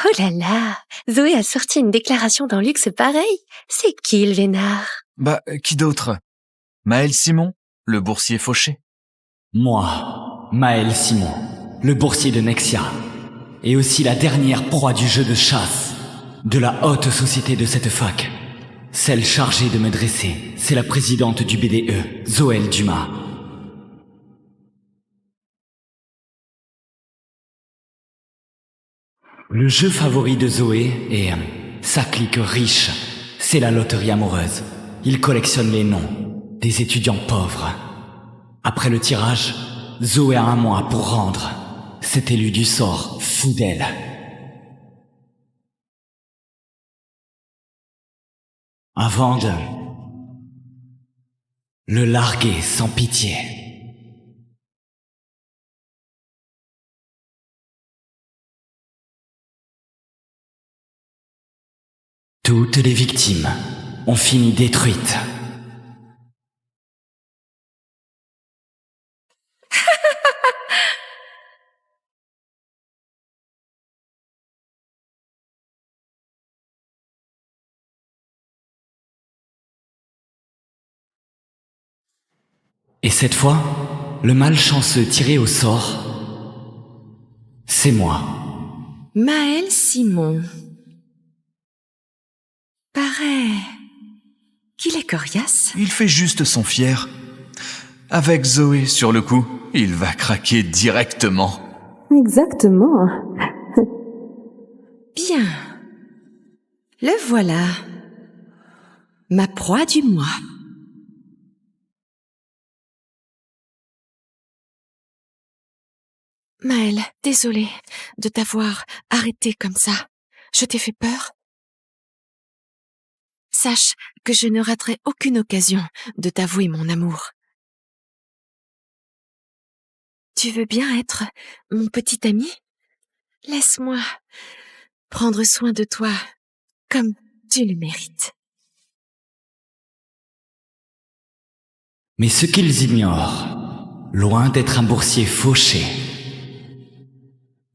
Oh là là, Zoé a sorti une déclaration dans Luxe pareil. C'est qui le vénard? Qui d'autre? Maël Simon, le boursier fauché. Moi, Maël Simon, le boursier de Nexia, et aussi la dernière proie du jeu de chasse, de la haute société de cette fac. Celle chargée de me dresser, c'est la présidente du BDE, Zoël Dumas. Le jeu favori de Zoé est sa clique riche. C'est la loterie amoureuse. Il collectionne les noms des étudiants pauvres. Après le tirage, Zoé a un mois pour rendre cet élu du sort fou d'elle. Avant de le larguer sans pitié. Toutes les victimes ont fini détruites. Et cette fois, le malchanceux tiré au sort, c'est moi. Maël Simon. Paraît qu'il est coriace. Il fait juste son fier. Avec Zoé sur le coup, il va craquer directement. Exactement. Bien. Le voilà. Ma proie du mois. Maël, désolée de t'avoir arrêté comme ça. Je t'ai fait peur. Sache que je ne raterai aucune occasion de t'avouer mon amour. Tu veux bien être mon petit ami? Laisse-moi prendre soin de toi comme tu le mérites. Mais ce qu'ils ignorent, loin d'être un boursier fauché,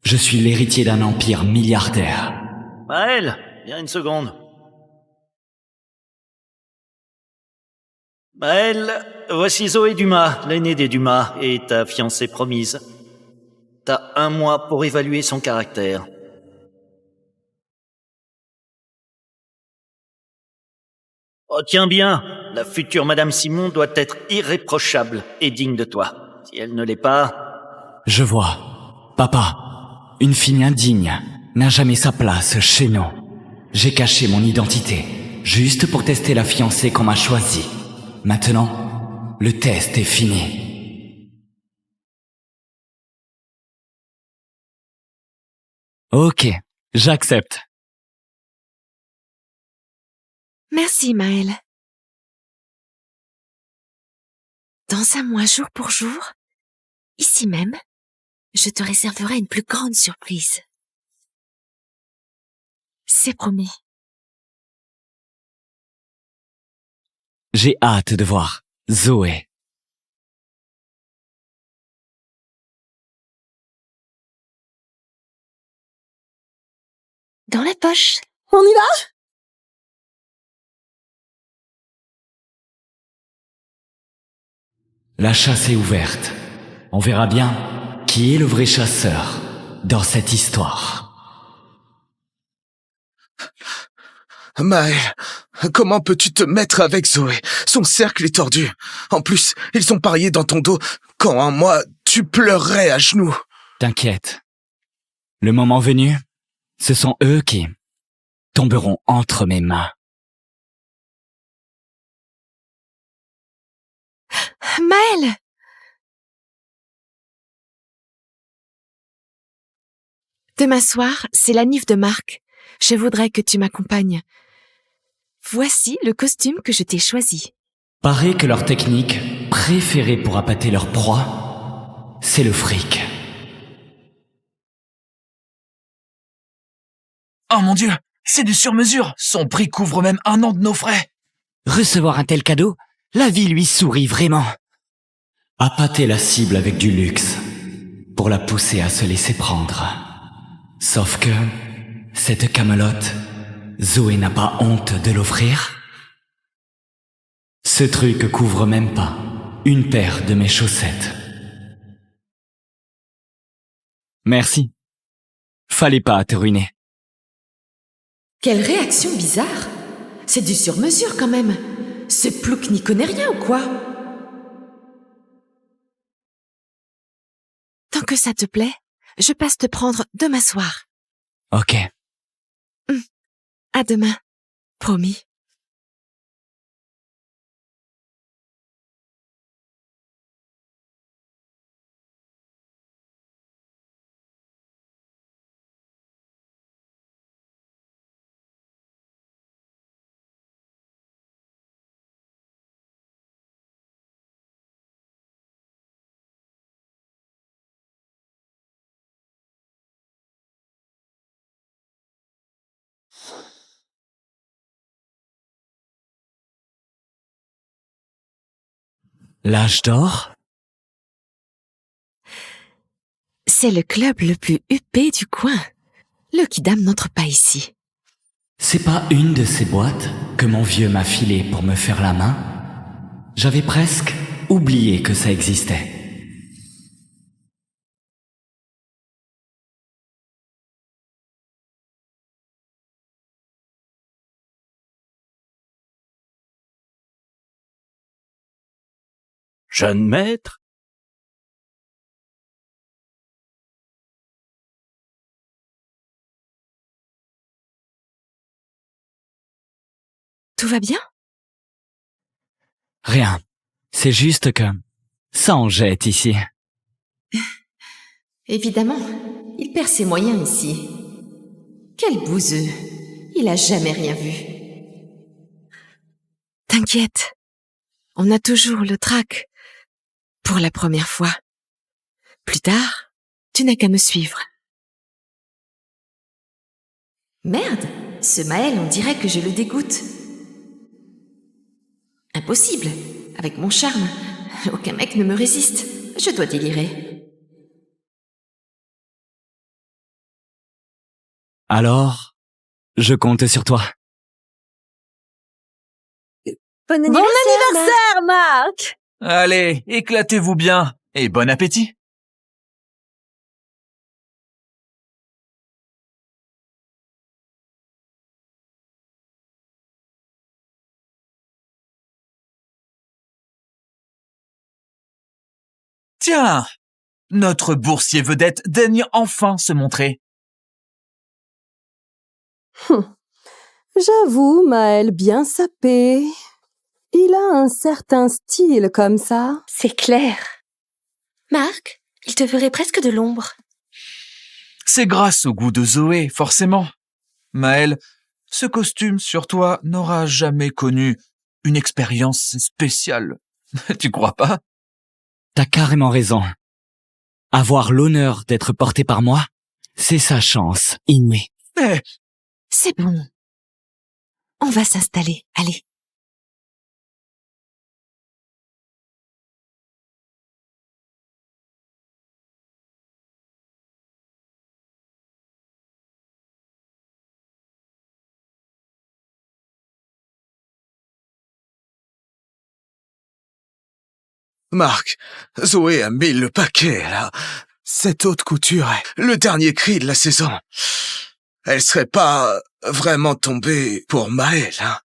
je suis l'héritier d'un empire milliardaire. Maël, viens une seconde. Maël, voici Zoé Dumas, l'aînée des Dumas, et ta fiancée promise. T'as 1 mois pour évaluer son caractère. Oh, tiens bien, la future Madame Simon doit être irréprochable et digne de toi. Si elle ne l'est pas... Je vois. Papa, une fille indigne n'a jamais sa place chez nous. J'ai caché mon identité, juste pour tester la fiancée qu'on m'a choisie. Maintenant, le test est fini. Ok, j'accepte. Merci, Maël. Dans 1 mois jour pour jour, ici même, je te réserverai une plus grande surprise. C'est promis. J'ai hâte de voir Zoé. Dans la poche. On y va? La chasse est ouverte. On verra bien qui est le vrai chasseur dans cette histoire. Maël, comment peux-tu te mettre avec Zoé? Son cercle est tordu. En plus, ils ont parié dans ton dos quand, en moi, tu pleurerais à genoux. T'inquiète. Le moment venu, ce sont eux qui tomberont entre mes mains. Maël! Demain soir, c'est la nif de Marc. Je voudrais que tu m'accompagnes. Voici le costume que je t'ai choisi. Paraît que leur technique préférée pour appâter leur proie, c'est le fric. Oh mon Dieu, c'est du sur-mesure. Son prix couvre même 1 an de nos frais. Recevoir un tel cadeau, la vie lui sourit vraiment. Appâter la cible avec du luxe, pour la pousser à se laisser prendre. Sauf que Cette camelote, Zoé n'a pas honte de l'offrir? Ce truc couvre même pas une paire de mes chaussettes. Merci. Fallait pas te ruiner. Quelle réaction bizarre! C'est du sur-mesure quand même. Ce plouc n'y connaît rien ou quoi? Tant que ça te plaît, je passe te prendre demain soir. Ok. À demain. Promis. L'âge d'or? C'est le club le plus huppé du coin. Le kidam n'entre pas ici. C'est pas une de ces boîtes que mon vieux m'a filée pour me faire la main? J'avais presque oublié que ça existait. Jeune maître? Tout va bien? Rien. C'est juste que ça en jette ici. Évidemment, il perd ses moyens ici. Quel bouseux. Il a jamais rien vu. T'inquiète. On a toujours le trac. Pour la première fois. Plus tard, tu n'as qu'à me suivre. Merde, ce Maël, on dirait que je le dégoûte. Impossible. Avec mon charme, aucun mec ne me résiste. Je dois délirer. Alors, je compte sur toi. Bon anniversaire, Marc! Allez, éclatez-vous bien et bon appétit. Tiens, notre boursier vedette daigne enfin se montrer. J'avoue, Maël bien sapé. Il a un certain style comme ça. C'est clair. Marc, il te ferait presque de l'ombre. C'est grâce au goût de Zoé, forcément. Maël, ce costume sur toi n'aura jamais connu une expérience spéciale. Tu crois pas? T'as carrément raison. Avoir l'honneur d'être porté par moi, c'est sa chance inouïe. Eh, C'est bon. On va s'installer. Allez. Marc, Zoé a mis le paquet, là. Cette haute couture est le dernier cri de la saison. Elle serait pas vraiment tombée pour Maël, hein.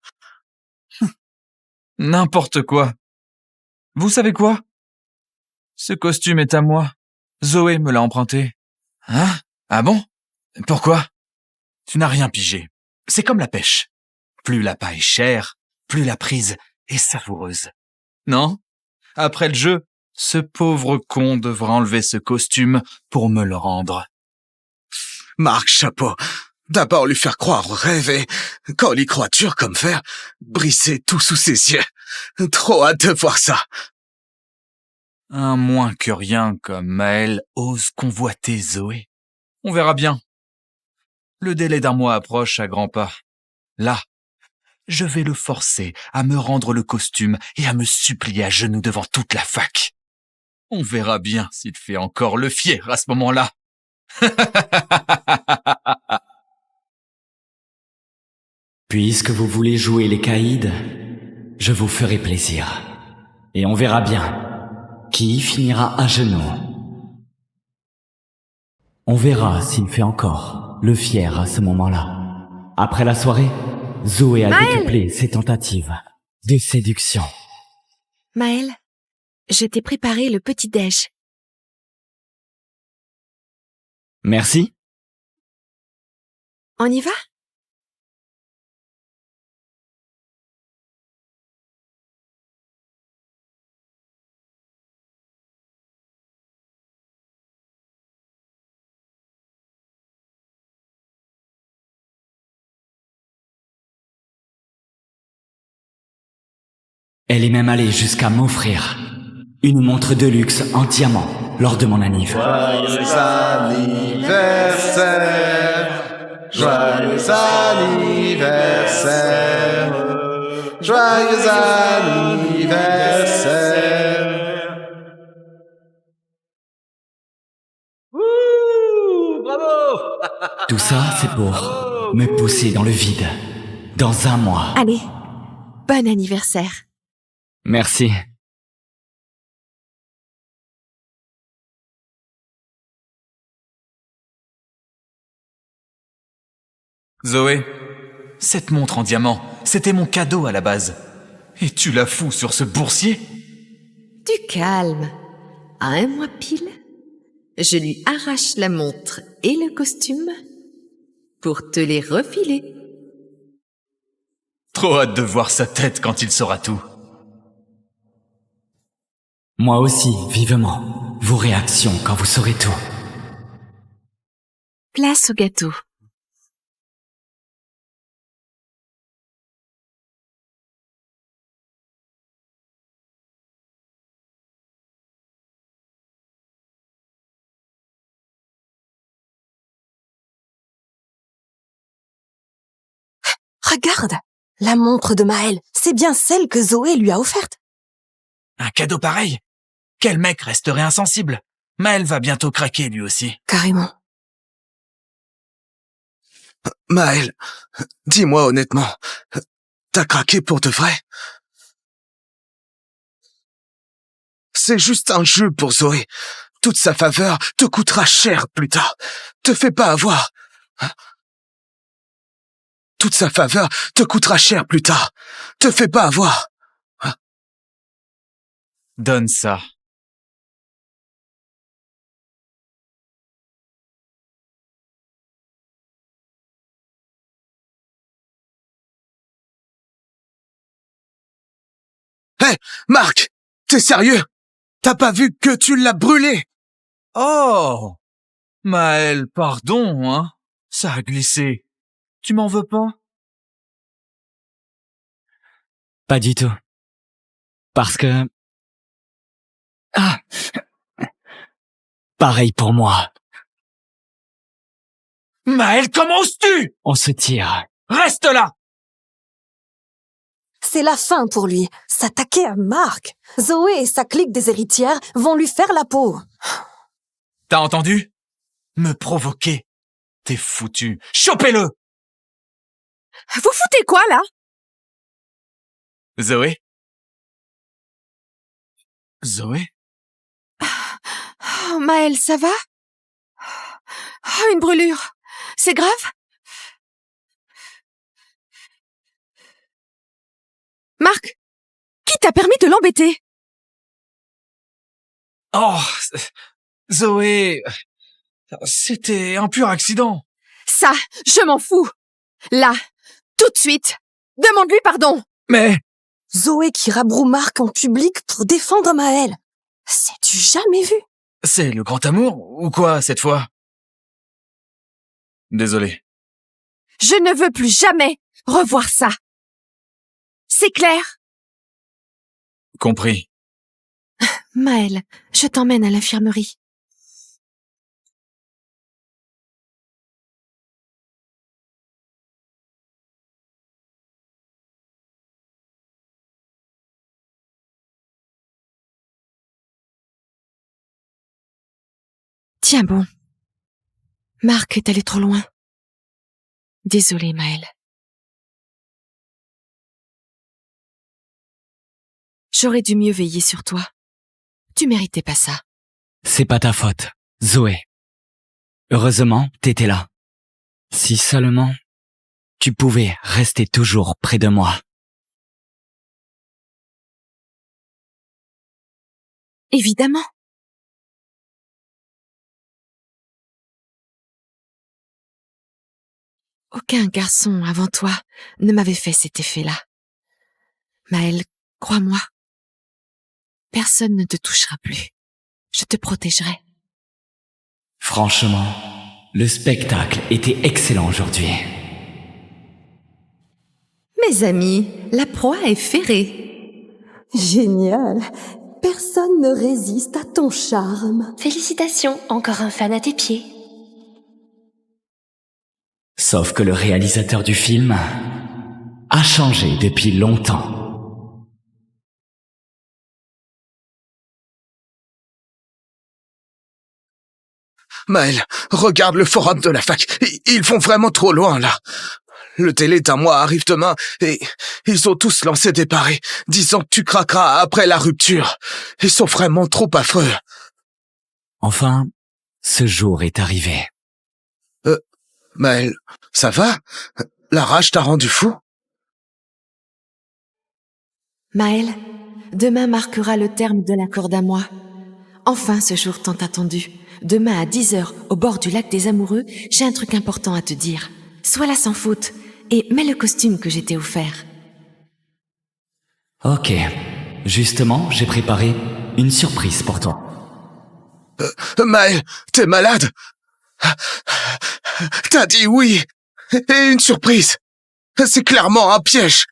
n'importe quoi. Vous savez quoi? Ce costume est à moi. Zoé me l'a emprunté. Hein? Ah bon? Pourquoi? Tu n'as rien pigé. C'est comme la pêche. Plus la paille est chère, plus la prise est savoureuse. Non? Après le jeu, ce pauvre con devra enlever ce costume pour me le rendre. Marc, chapeau. D'abord lui faire croire au rêve et, quand il y croit dur comme fer, briser tout sous ses yeux. Trop hâte de voir ça. Un moins que rien comme Maël ose convoiter Zoé. On verra bien. Le délai d'un mois approche à grands pas. Là, je vais le forcer à me rendre le costume et à me supplier à genoux devant toute la fac. On verra bien s'il fait encore le fier à ce moment-là. Puisque vous voulez jouer les caïds, je vous ferai plaisir. Et on verra bien qui finira à genoux. On verra s'il fait encore le fier à ce moment-là. Après la soirée, Zoé a Maël! décuplé ses tentatives de séduction. Maël, je t'ai préparé le petit-déj. Merci. On y va? Elle est même allée jusqu'à m'offrir une montre de luxe en diamant lors de mon anniversaire. Joyeux anniversaire, joyeux anniversaire, joyeux anniversaire. Tout ça, c'est pour me pousser dans le vide. Dans un mois. Allez, bon anniversaire. Merci. Zoé, cette montre en diamant, c'était mon cadeau à la base. Et tu la fous sur ce boursier? Du calme. À un mois pile, je lui arrache la montre et le costume pour te les refiler. Trop hâte de voir sa tête quand il saura tout. Moi aussi, vivement. Vos réactions quand vous saurez tout. Place au gâteau. Regarde, la montre de Maël, c'est bien celle que Zoé lui a offerte. Un cadeau pareil? Quel mec resterait insensible? Maël va bientôt craquer lui aussi. Carrément. Maël, dis-moi honnêtement, t'as craqué pour de vrai? C'est juste un jeu pour Zoé. Toute sa faveur te coûtera cher plus tard. Te fais pas avoir. Toute sa faveur te coûtera cher plus tard. Te fais pas avoir. Donne ça. Hé, Marc, t'es sérieux? T'as pas vu que tu l'as brûlé? Oh! Maël, pardon, hein? Ça a glissé. Tu m'en veux pas? Pas du tout. Parce que... Ah! Pareil pour moi. Maël, comment oses-tu? On se tire. Reste là! C'est la fin pour lui. S'attaquer à Marc. Zoé et sa clique des héritières vont lui faire la peau. T'as entendu? Me provoquer. T'es foutu. Chopez-le! Vous foutez quoi, là? Zoé? Zoé? Oh, Maël, ça va? Oh, une brûlure. C'est grave? Marc, qui t'a permis de l'embêter? Oh, Zoé, c'était un pur accident. Ça, je m'en fous. Là, tout de suite, demande-lui pardon. Mais Zoé qui rabroue Marc en public pour défendre Maël. C'est-tu jamais vu? c'est le grand amour ou quoi cette fois? Désolé. Je ne veux plus jamais revoir ça. C'est clair? Compris. Maël, je t'emmène à l'infirmerie. Tiens bon. Marc est allé trop loin. Désolée, Maël. J'aurais dû mieux veiller sur toi. Tu méritais pas ça. C'est pas ta faute, Zoé. Heureusement, t'étais là. Si seulement tu pouvais rester toujours près de moi. Évidemment. Aucun garçon avant toi ne m'avait fait cet effet-là. Maël, crois-moi. Personne ne te touchera plus. Je te protégerai. Franchement, le spectacle était excellent aujourd'hui. Mes amis, la proie est ferrée. Génial. Personne ne résiste à ton charme. Félicitations, encore un fan à tes pieds. Sauf que le réalisateur du film a changé depuis longtemps. Maël, regarde le forum de la fac. Ils vont vraiment trop loin, là. Le délai d'un mois arrive demain et ils ont tous lancé des paris, disant que tu craqueras après la rupture. Ils sont vraiment trop affreux. Enfin, ce jour est arrivé. Maël, ça va? La rage t'a rendu fou? Maël, demain marquera le terme de l'accord d'un mois. Enfin ce jour tant attendu. Demain à 10h, au bord du lac des Amoureux, j'ai un truc important à te dire. Sois là sans faute et mets le costume que je t'ai offert. Ok. Justement, j'ai préparé une surprise pour toi. Maël, t'es malade? T'as dit oui. Et une surprise. C'est clairement un piège.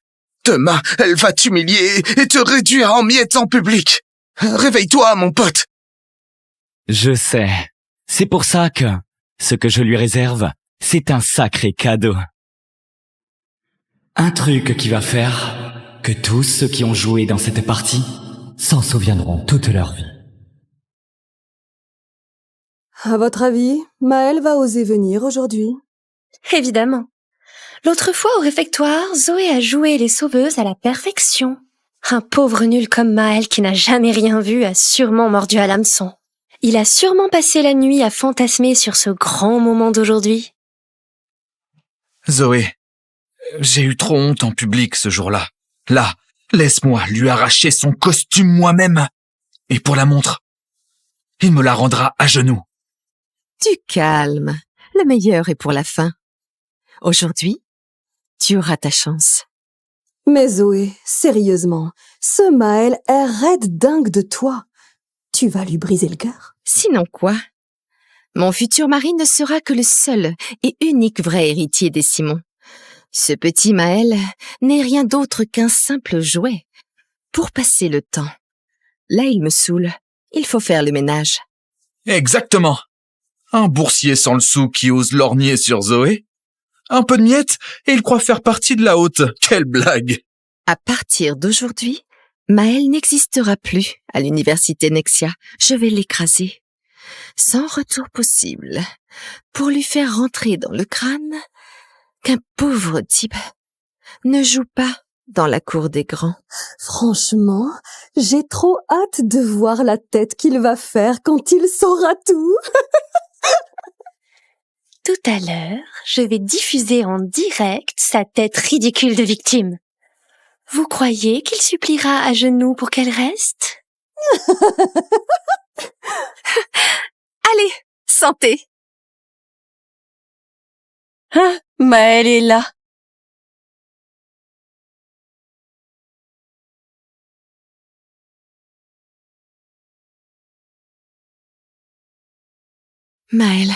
Demain, elle va t'humilier et te réduire en miettes en public. Réveille-toi, mon pote. Je sais. C'est pour ça que ce que je lui réserve, c'est un sacré cadeau. Un truc qui va faire que tous ceux qui ont joué dans cette partie s'en souviendront toute leur vie. À votre avis, Maël va oser venir aujourd'hui? Évidemment. L'autre fois au réfectoire, Zoé a joué les sauveuses à la perfection. Un pauvre nul comme Maël qui n'a jamais rien vu a sûrement mordu à l'hameçon. Il a sûrement passé la nuit à fantasmer sur ce grand moment d'aujourd'hui. Zoé, j'ai eu trop honte en public ce jour-là. Là, laisse-moi lui arracher son costume moi-même. Et pour la montre, il me la rendra à genoux. Tu calmes. Le meilleur est pour la fin. Aujourd'hui, tu auras ta chance. Mais Zoé, sérieusement, ce Maël est raide dingue de toi. Tu vas lui briser le cœur? Sinon quoi? Mon futur mari ne sera que le seul et unique vrai héritier des Simon. Ce petit Maël n'est rien d'autre qu'un simple jouet. Pour passer le temps. Là, il me saoule. Il faut faire le ménage. Exactement. Un boursier sans le sou qui ose lorgner sur Zoé. Un peu de miettes et il croit faire partie de la haute. Quelle blague! À partir d'aujourd'hui, Maël n'existera plus à l'université Nexia. Je vais l'écraser. Sans retour possible. Pour lui faire rentrer dans le crâne qu'un pauvre type ne joue pas dans la cour des grands. Franchement, j'ai trop hâte de voir la tête qu'il va faire quand il saura tout. Tout à l'heure, je vais diffuser en direct sa tête ridicule de victime. Vous croyez qu'il suppliera à genoux pour qu'elle reste? Allez, santé! Hein, Maël est là. Maël,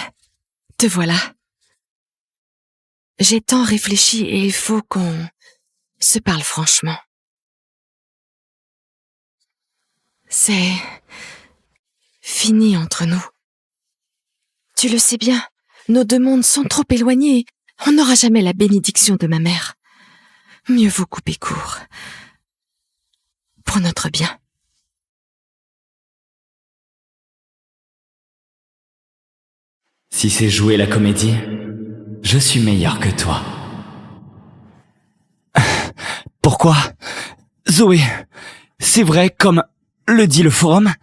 te voilà. J'ai tant réfléchi et il faut qu'on se parle franchement. C'est fini entre nous. Tu le sais bien, nos deux mondes sont trop éloignés. On n'aura jamais la bénédiction de ma mère. Mieux vaut couper court. Pour notre bien. Si c'est jouer la comédie, je suis meilleur que toi. Pourquoi? Zoé, C'est vrai, comme le dit le forum,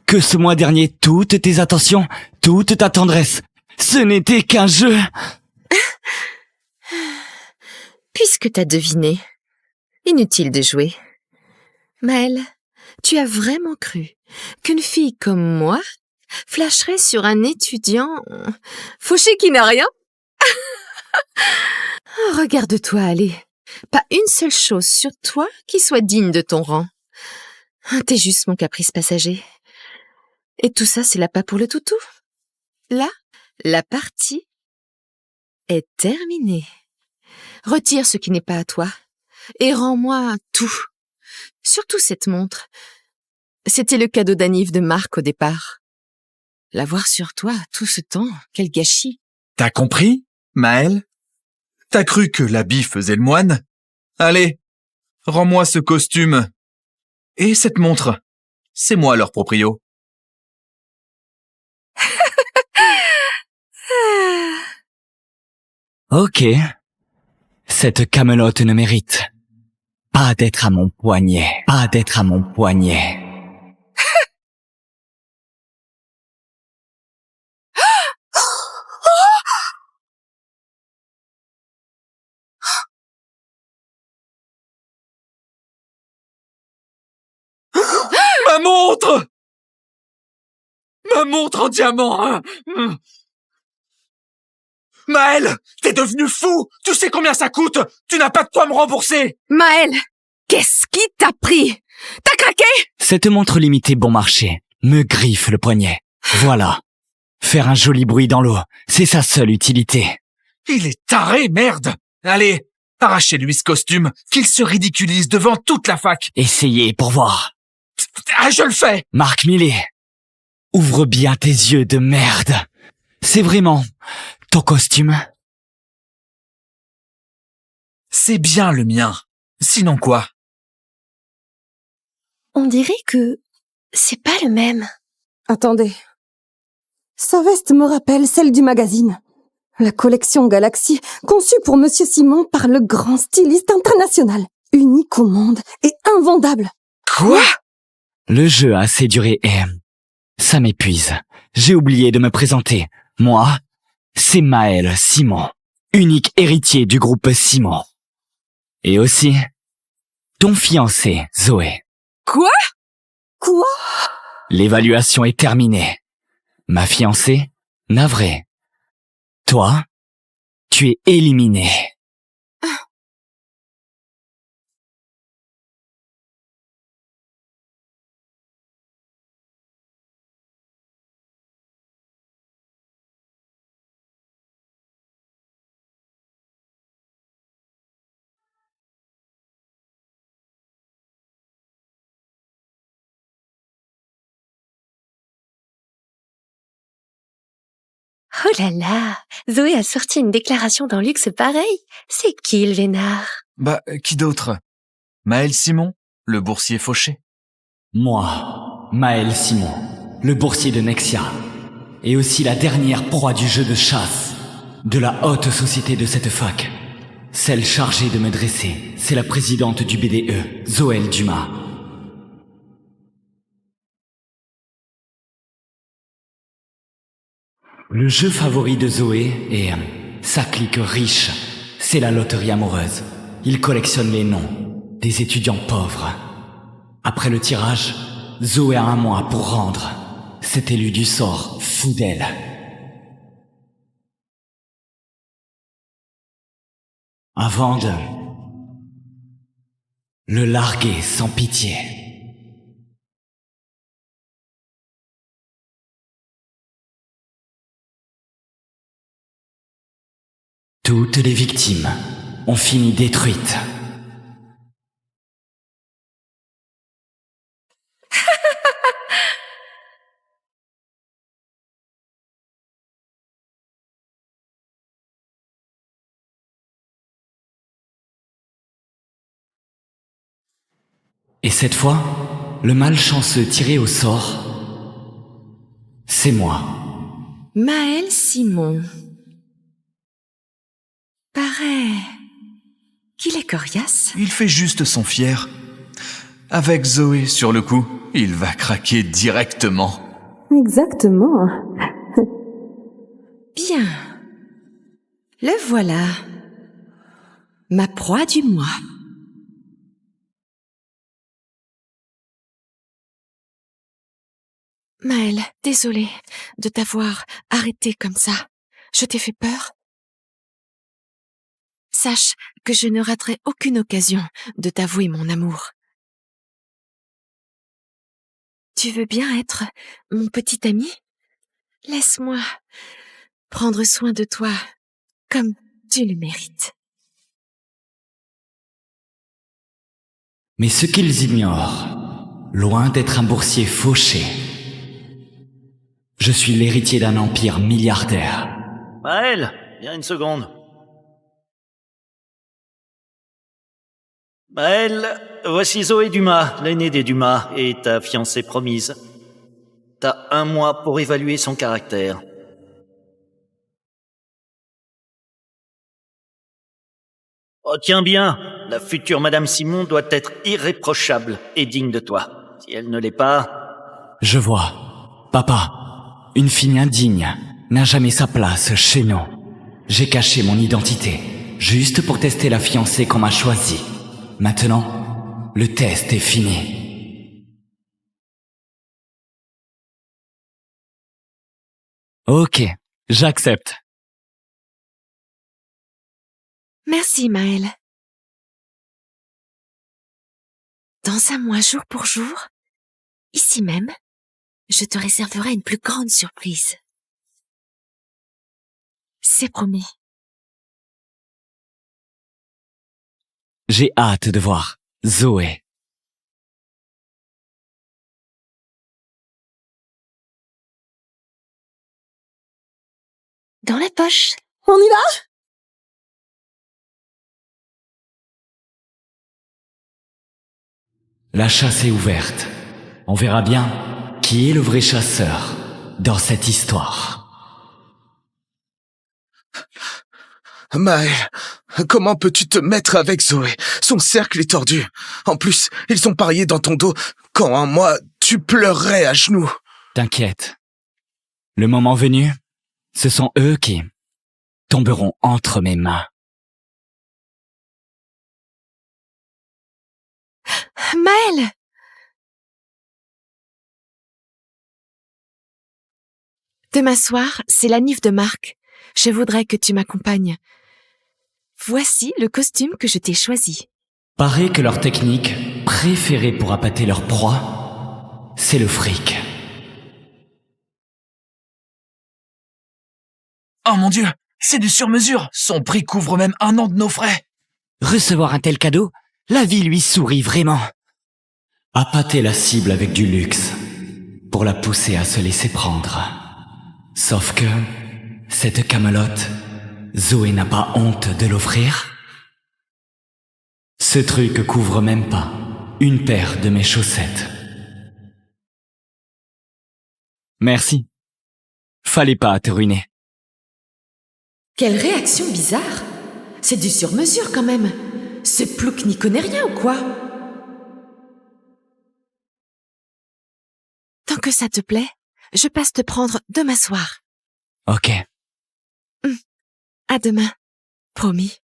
que ce mois dernier, toutes tes attentions, toute ta tendresse, ce n'était qu'un jeu. Puisque t'as deviné, inutile de jouer. Maëlle, tu as vraiment cru qu'une fille comme moi flasherait sur un étudiant fauché qui n'a rien? Oh, regarde-toi aller. Pas une seule chose sur toi qui soit digne de ton rang. T'es juste mon caprice passager. Et tout ça, c'est l'appât pour le toutou. Là, la partie est terminée. Retire ce qui n'est pas à toi et rends-moi tout. Surtout cette montre. C'était le cadeau d'anniv de Marc au départ. L'avoir sur toi tout ce temps, quel gâchis. T'as compris, Maëlle? T'as cru que l'habit faisait le moine? Allez, rends-moi ce costume. Et cette montre. C'est moi leur proprio. Ok. Cette camelote ne mérite pas d'être à mon poignet. Pas d'être à mon poignet. Ma montre! Ma montre en diamant, hein. Maëlle, t'es devenu fou! Tu sais combien ça coûte? Tu n'as pas de quoi me rembourser! Maëlle, qu'est-ce qui t'a pris? T'as craqué? Cette montre limitée bon marché me griffe le poignet. Voilà. Faire un joli bruit dans l'eau, c'est sa seule utilité. Il est taré, merde! Allez, arrachez-lui ce costume, qu'il se ridiculise devant toute la fac! Essayez pour voir. Ah, je le fais! Marc Millet, ouvre bien tes yeux de merde. C'est vraiment ton costume? C'est bien le mien. Sinon quoi? On dirait que c'est pas le même. Attendez. Sa veste me rappelle celle du magazine. La collection Galaxy, conçue pour Monsieur Simon par le grand styliste international. Unique au monde et invendable. Quoi? Le jeu a assez duré et ça m'épuise. J'ai oublié de me présenter. Moi, c'est Maëlle Simon, unique héritier du groupe Simon. Et aussi, ton fiancé, Zoé. Quoi? Quoi? L'évaluation est terminée. Ma fiancée, navrée. Toi, tu es éliminé. Oh là là, Zoé a sorti une déclaration dans Luxe pareil. C'est qui le vénard? Bah, qui d'autre? Maëlle Simon, le boursier fauché. Moi, Maëlle Simon, le boursier de Nexia, et aussi la dernière proie du jeu de chasse, de la haute société de cette fac. Celle chargée de me dresser, c'est la présidente du BDE, Zoël Dumas. Le jeu favori de Zoé est sa clique riche. C'est la loterie amoureuse. Il collectionne les noms des étudiants pauvres. Après le tirage, Zoé a un mois pour rendre cet élu du sort fou d'elle. Avant de le larguer sans pitié. Toutes les victimes ont fini détruites. Et cette fois, le malchanceux tiré au sort, c'est moi. Maëlle Simon. Paraît qu'il est coriace. Il fait juste son fier. Avec Zoé sur le coup, il va craquer directement. Exactement. Bien. Le voilà. Ma proie du mois. Maëlle, désolée de t'avoir arrêté comme ça. Je t'ai fait peur. Sache que je ne raterai aucune occasion de t'avouer mon amour. Tu veux bien être mon petit ami? Laisse-moi prendre soin de toi comme tu le mérites. Mais ce qu'ils ignorent, loin d'être un boursier fauché, je suis l'héritier d'un empire milliardaire. Maël, viens une seconde. Maël, voici Zoé Dumas, l'aînée des Dumas, et ta fiancée promise. T'as 1 mois pour évaluer son caractère. Oh, tiens bien, la future Madame Simon doit être irréprochable et digne de toi. Si elle ne l'est pas... Je vois. Papa, une fille indigne n'a jamais sa place chez nous. J'ai caché mon identité, juste pour tester la fiancée qu'on m'a choisie. Maintenant, le test est fini. Ok, j'accepte. Merci, Maëlle. Dans 1 mois jour pour jour, ici même, je te réserverai une plus grande surprise. C'est promis. J'ai hâte de voir Zoé. Dans la poche. On y va? La chasse est ouverte. On verra bien qui est le vrai chasseur dans cette histoire. Maël, comment peux-tu te mettre avec Zoé? Son cercle est tordu. En plus, ils ont parié dans ton dos quand, en moi, tu pleurerais à genoux. T'inquiète. Le moment venu, ce sont eux qui tomberont entre mes mains. Maëlle! Demain soir, c'est la nif de Marc. Je voudrais que tu m'accompagnes. Voici le costume que je t'ai choisi. Paraît que leur technique préférée pour appâter leur proie, c'est le fric. Oh mon Dieu, c'est du sur-mesure. Son prix couvre même 1 an de nos frais. Recevoir un tel cadeau, la vie lui sourit vraiment. Appâter la cible avec du luxe, pour la pousser à se laisser prendre. Sauf que, cette camelote, Zoé n'a pas honte de l'offrir. Ce truc couvre même pas une paire de mes chaussettes. Merci. Fallait pas te ruiner. Quelle réaction bizarre! C'est du sur-mesure quand même. Ce plouc n'y connaît rien ou quoi? Tant que ça te plaît, je passe te prendre demain soir. Ok. À demain. Promis.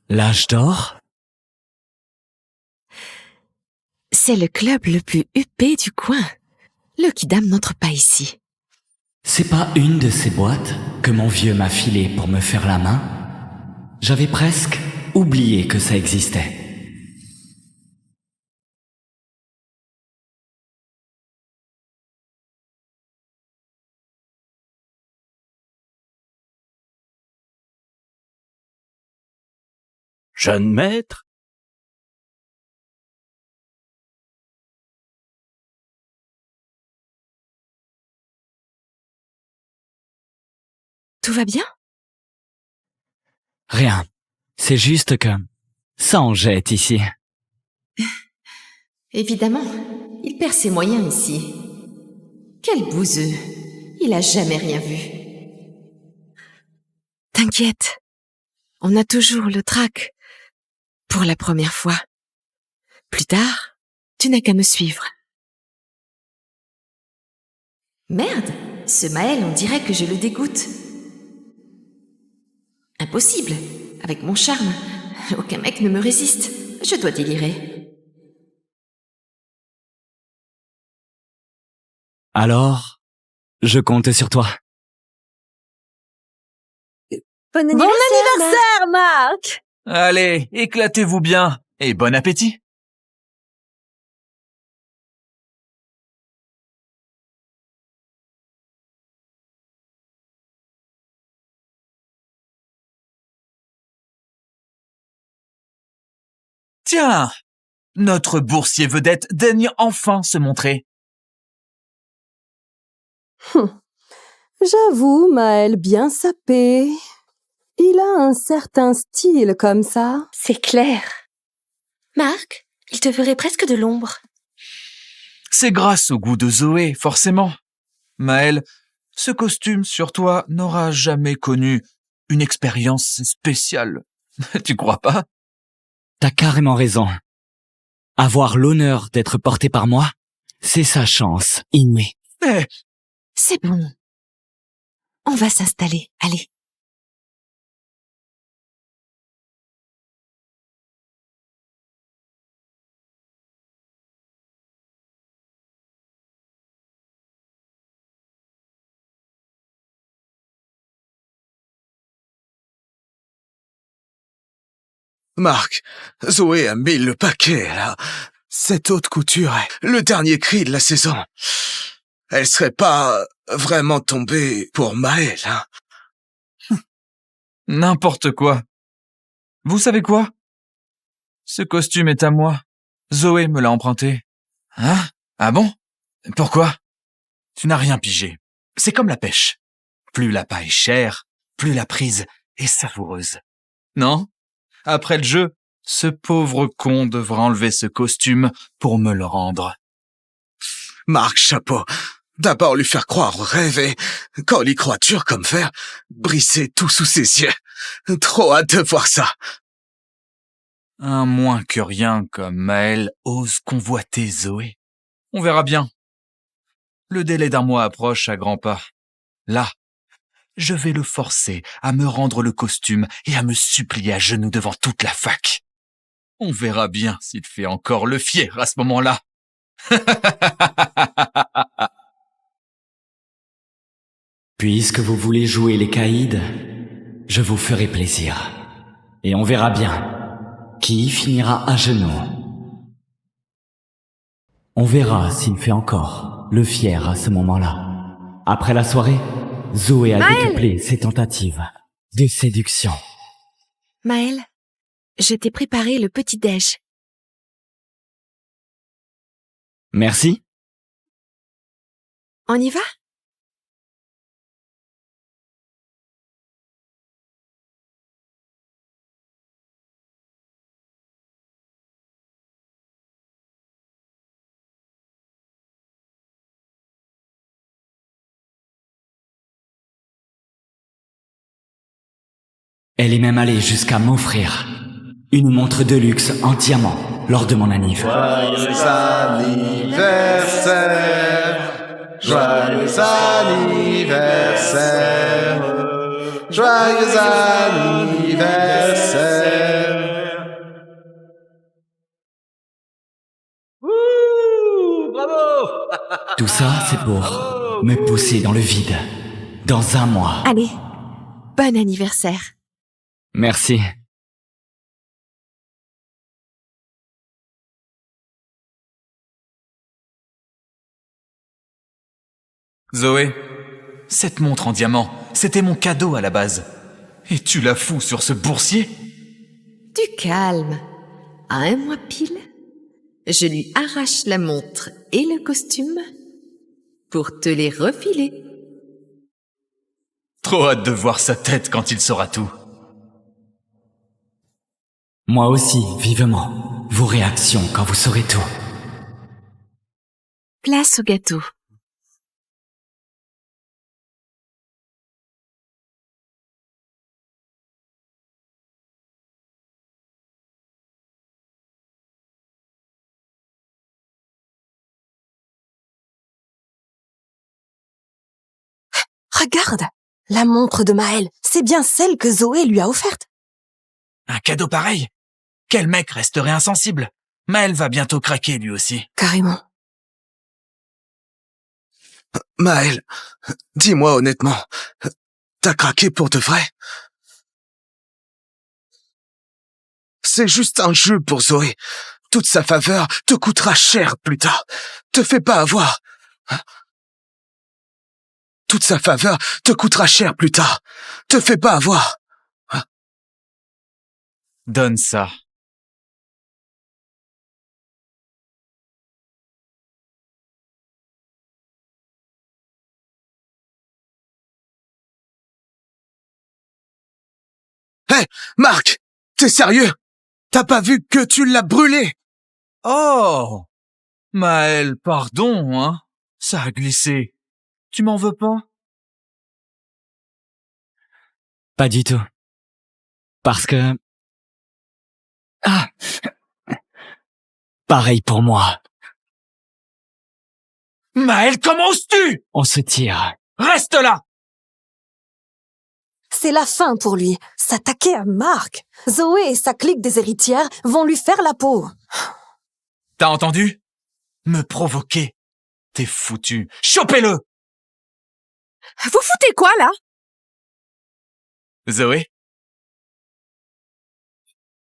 L'âge d'or? C'est le club le plus huppé du coin. Le kidam n'entre pas ici. C'est pas une de ces boîtes que mon vieux m'a filée pour me faire la main? J'avais presque oublié que ça existait. Jeune maître? Tout va bien? Rien. C'est juste que ça en jette ici. Évidemment, il perd ses moyens ici. Quel bouseux. Il a jamais rien vu. T'inquiète. On a toujours le trac. Pour la première fois. Plus tard, tu n'as qu'à me suivre. Merde, ce Maël, on dirait que je le dégoûte. Impossible. Avec mon charme, aucun mec ne me résiste. Je dois délirer. Alors, je compte sur toi. Bon anniversaire, Marc! Allez, éclatez-vous bien et bon appétit. Tiens, notre boursier vedette daigne enfin se montrer. J'avoue, Maël bien sapé. Il a un certain style comme ça. C'est clair. Marc, il te ferait presque de l'ombre. C'est grâce au goût de Zoé, forcément. Maël, ce costume sur toi n'aura jamais connu une expérience spéciale. Tu crois pas? T'as carrément raison. Avoir l'honneur d'être porté par moi, c'est sa chance inouïe. Eh, C'est bon. On va s'installer. Allez. Marc, Zoé a mis le paquet, là. Cette haute couture est le dernier cri de la saison. Elle serait pas vraiment tombée pour Maël, hein. n'importe quoi. Vous savez quoi? Ce costume est à moi. Zoé me l'a emprunté. Hein? Ah bon? Pourquoi? Tu n'as rien pigé. C'est comme la pêche. Plus la paille est chère, plus la prise est savoureuse. Non? Après le jeu, ce pauvre con devra enlever ce costume pour me le rendre. Marc, chapeau. D'abord lui faire croire au rêve et, quand il y croit dur comme fer, briser tout sous ses yeux. Trop hâte de voir ça. Un moins que rien comme Maël ose convoiter Zoé. On verra bien. Le délai d'un mois approche à grands pas. Là, je vais le forcer à me rendre le costume et à me supplier à genoux devant toute la fac. On verra bien s'il fait encore le fier à ce moment-là. Puisque vous voulez jouer les caïds, je vous ferai plaisir. Et on verra bien qui finira à genoux. On verra s'il fait encore le fier à ce moment-là. Après la soirée, Zoé a décuplé ses tentatives de séduction. Maël, je t'ai préparé le petit-déj. Merci. On y va? Elle est même allée jusqu'à m'offrir une montre de luxe en diamant lors de mon anniversaire. Joyeux anniversaire, joyeux anniversaire, joyeux anniversaire. Ouh, bravo! Tout ça, c'est pour me pousser dans le vide. Dans un mois. Allez, bon anniversaire. Merci. Zoé, cette montre en diamant, c'était mon cadeau à la base. Et tu la fous sur ce boursier? Du calme. À un mois pile, je lui arrache la montre et le costume pour te les refiler. Trop hâte de voir sa tête quand il saura tout. Moi aussi, vivement. Vos réactions quand vous saurez tout. Place au gâteau. Regarde, la montre de Maël, c'est bien celle que Zoé lui a offerte. Un cadeau pareil? Quel mec resterait insensible? Maël va bientôt craquer lui aussi. Carrément. Maël, dis-moi honnêtement, t'as craqué pour de vrai? C'est juste un jeu pour Zoé. Toute sa faveur te coûtera cher plus tard. Te fais pas avoir. Toute sa faveur te coûtera cher plus tard. Te fais pas avoir. Donne ça. Hé, Marc, t'es sérieux? T'as pas vu que tu l'as brûlé? Oh! Maël, pardon, hein? Ça a glissé. Tu m'en veux pas? Pas du tout. Parce que... Ah! Pareil pour moi. Maël, comment oses-tu? On se tire. Reste là! C'est la fin pour lui. S'attaquer à Marc. Zoé et sa clique des héritières vont lui faire la peau. T'as entendu? Me provoquer. T'es foutu. Chopez-le! Vous foutez quoi, là? Zoé?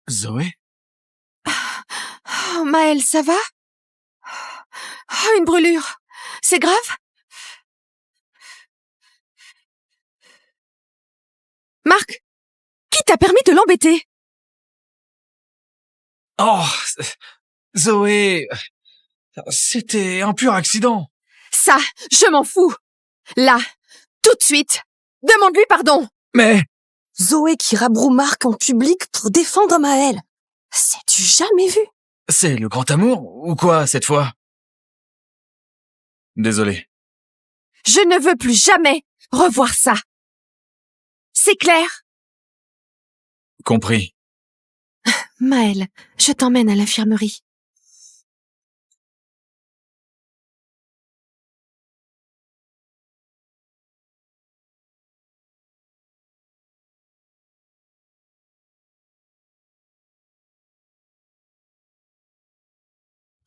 Zoé? Oh, Maël, ça va? Oh, une brûlure. C'est grave? Marc, qui t'a permis de l'embêter? Oh! Zoé... C'était un pur accident. Ça, je m'en fous. Là, tout de suite, demande-lui pardon. Mais... Zoé qui rabroue Marc en public pour défendre Maël. C'est-tu jamais vu? C'est le grand amour, ou quoi, cette fois? Désolé. Je ne veux plus jamais revoir ça. C'est clair? Compris. Maël, je t'emmène à l'infirmerie.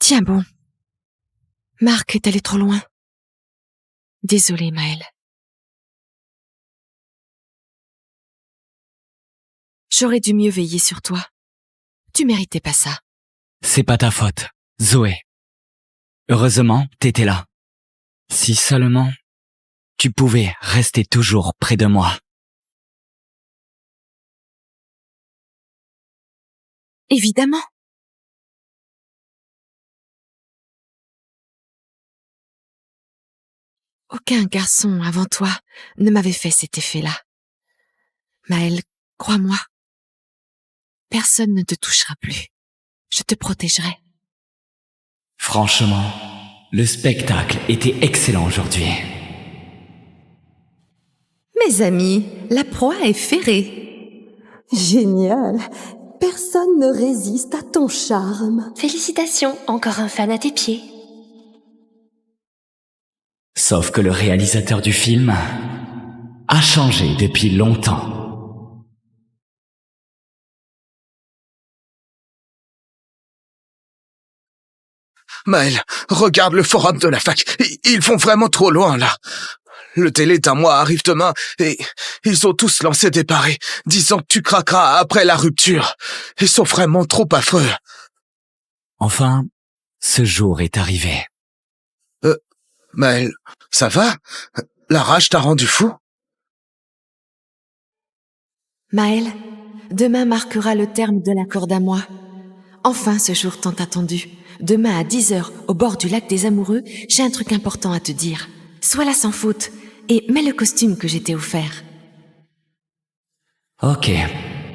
Tiens bon. Marc est allé trop loin. Désolée, Maël. J'aurais dû mieux veiller sur toi. Tu méritais pas ça. C'est pas ta faute, Zoé. Heureusement, t'étais là. Si seulement tu pouvais rester toujours près de moi. Évidemment. Aucun garçon avant toi ne m'avait fait cet effet-là. Maël, crois-moi. Personne ne te touchera plus. Je te protégerai. Franchement, le spectacle était excellent aujourd'hui. Mes amis, la proie est ferrée. Génial. Personne ne résiste à ton charme. Félicitations, encore un fan à tes pieds. Sauf que le réalisateur du film a changé depuis longtemps. Maël, regarde le forum de la fac. Ils vont vraiment trop loin, là. Le délai d'un mois arrive demain et ils ont tous lancé des paris, disant que tu craqueras après la rupture. Ils sont vraiment trop affreux. Enfin, ce jour est arrivé. Maël, ça va? La rage t'a rendu fou? Maël, demain marquera le terme de l'accord d'un mois. Enfin, ce jour tant attendu. Demain à 10 heures, au bord du lac des Amoureux, j'ai un truc important à te dire. Sois là sans faute et mets le costume que je t'ai offert. Ok.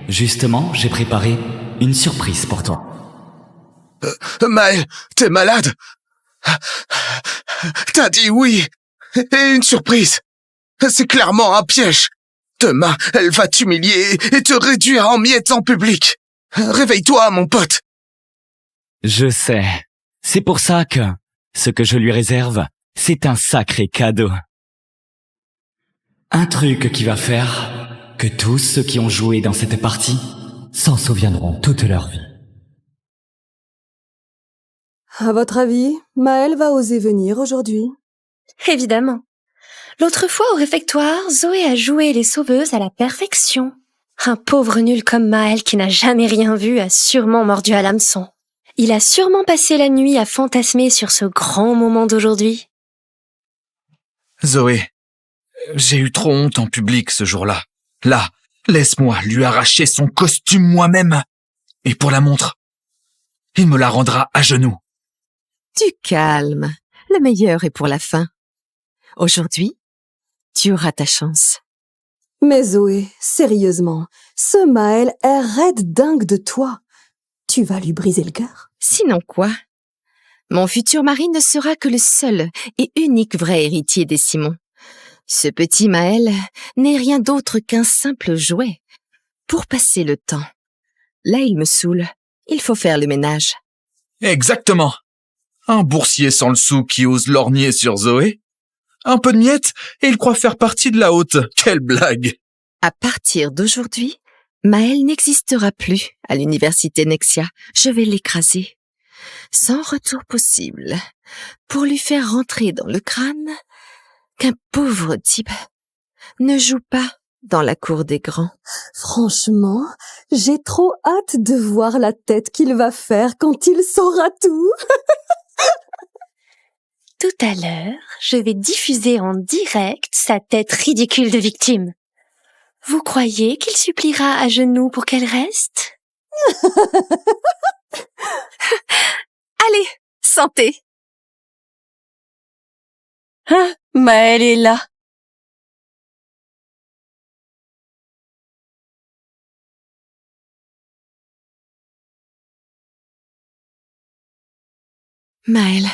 Justement, j'ai préparé une surprise pour toi. Maël, t'es malade? T'as dit oui. Et une surprise. C'est clairement un piège. Demain, elle va t'humilier et te réduire en miettes en public. Réveille-toi, mon pote. Je sais. C'est pour ça que ce que je lui réserve, c'est un sacré cadeau. Un truc qui va faire que tous ceux qui ont joué dans cette partie s'en souviendront toute leur vie. À votre avis, Maël va oser venir aujourd'hui? Évidemment. L'autre fois au réfectoire, Zoé a joué les sauveuses à la perfection. Un pauvre nul comme Maël qui n'a jamais rien vu a sûrement mordu à l'hameçon. Il a sûrement passé la nuit à fantasmer sur ce grand moment d'aujourd'hui. Zoé, j'ai eu trop honte en public ce jour-là. Là, laisse-moi lui arracher son costume moi-même. Et pour la montre, il me la rendra à genoux. Du calme. Le meilleur est pour la fin. Aujourd'hui, tu auras ta chance. Mais Zoé, sérieusement, ce Maël est raide dingue de toi. Tu vas lui briser le cœur? Sinon quoi? Mon futur mari ne sera que le seul et unique vrai héritier des Simon. Ce petit Maël n'est rien d'autre qu'un simple jouet. Pour passer le temps. Là, il me saoule. Il faut faire le ménage. Exactement. Un boursier sans le sou qui ose lorgner sur Zoé. Un peu de miettes et il croit faire partie de la haute. Quelle blague! À partir d'aujourd'hui, Maël n'existera plus à l'université Nexia. Je vais l'écraser. Sans retour possible. Pour lui faire rentrer dans le crâne qu'un pauvre type ne joue pas dans la cour des grands. Franchement, j'ai trop hâte de voir la tête qu'il va faire quand il saura tout. Tout à l'heure, je vais diffuser en direct sa tête ridicule de victime. Vous croyez qu'il suppliera à genoux pour qu'elle reste? Allez, santé! Hein? Maël est là. Maël,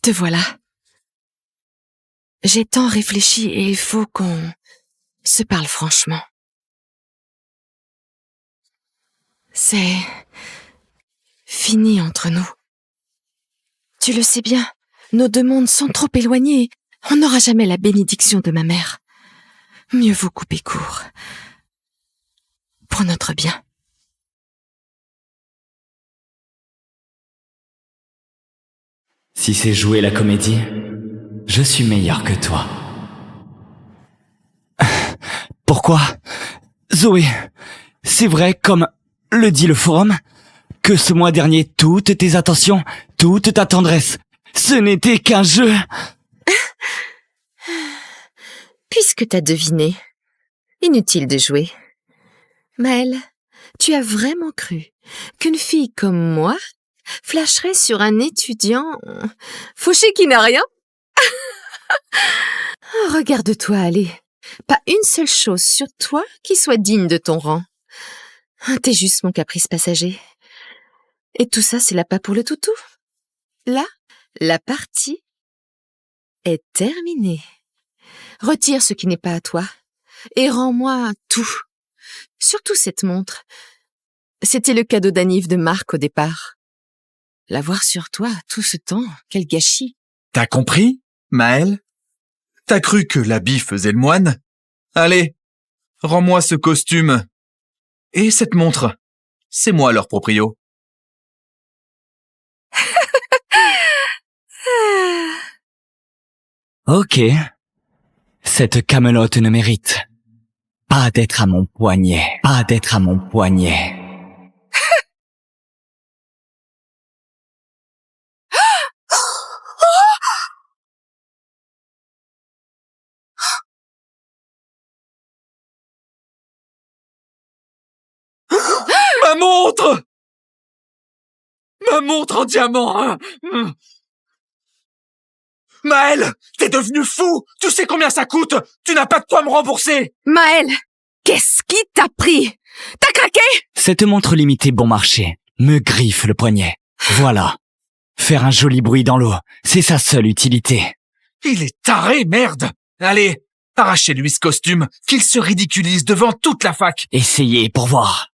te voilà. J'ai tant réfléchi et il faut qu'on se parle franchement. C'est fini entre nous. Tu le sais bien, nos deux mondes sont trop éloignés. On n'aura jamais la bénédiction de ma mère. Mieux vaut couper court. Pour notre bien. Si c'est jouer la comédie, je suis meilleur que toi. Pourquoi? Zoé, c'est vrai, comme le dit le forum, que ce mois dernier, toutes tes attentions, toute ta tendresse, ce n'était qu'un jeu. Puisque t'as deviné, inutile de jouer. Maël, tu as vraiment cru qu'une fille comme moi flasherait sur un étudiant fauché qui n'a rien? Regarde-toi aller. Pas une seule chose sur toi qui soit digne de ton rang. T'es juste mon caprice passager. Et tout ça, c'est l'appât pour le toutou. Là, la partie est terminée. Retire ce qui n'est pas à toi et rends-moi tout. Surtout cette montre. C'était le cadeau d'anniv de Marc au départ. L'avoir sur toi tout ce temps, quel gâchis. T'as compris, Maël? T'as cru que l'habit faisait le moine? Allez, rends-moi ce costume. Et cette montre. C'est moi leur proprio. Ok. Cette camelote ne mérite pas d'être à mon poignet. Pas d'être à mon poignet. montre! Ma montre en diamant, hein. Maël, t'es devenu fou! Tu sais combien ça coûte? Tu n'as pas de quoi me rembourser! Maël, qu'est-ce qui t'a pris? T'as craqué? Cette montre limitée bon marché me griffe le poignet. Voilà. Faire un joli bruit dans l'eau, c'est sa seule utilité. Il est taré, merde! Allez, arrachez-lui ce costume, qu'il se ridiculise devant toute la fac. Essayez pour voir.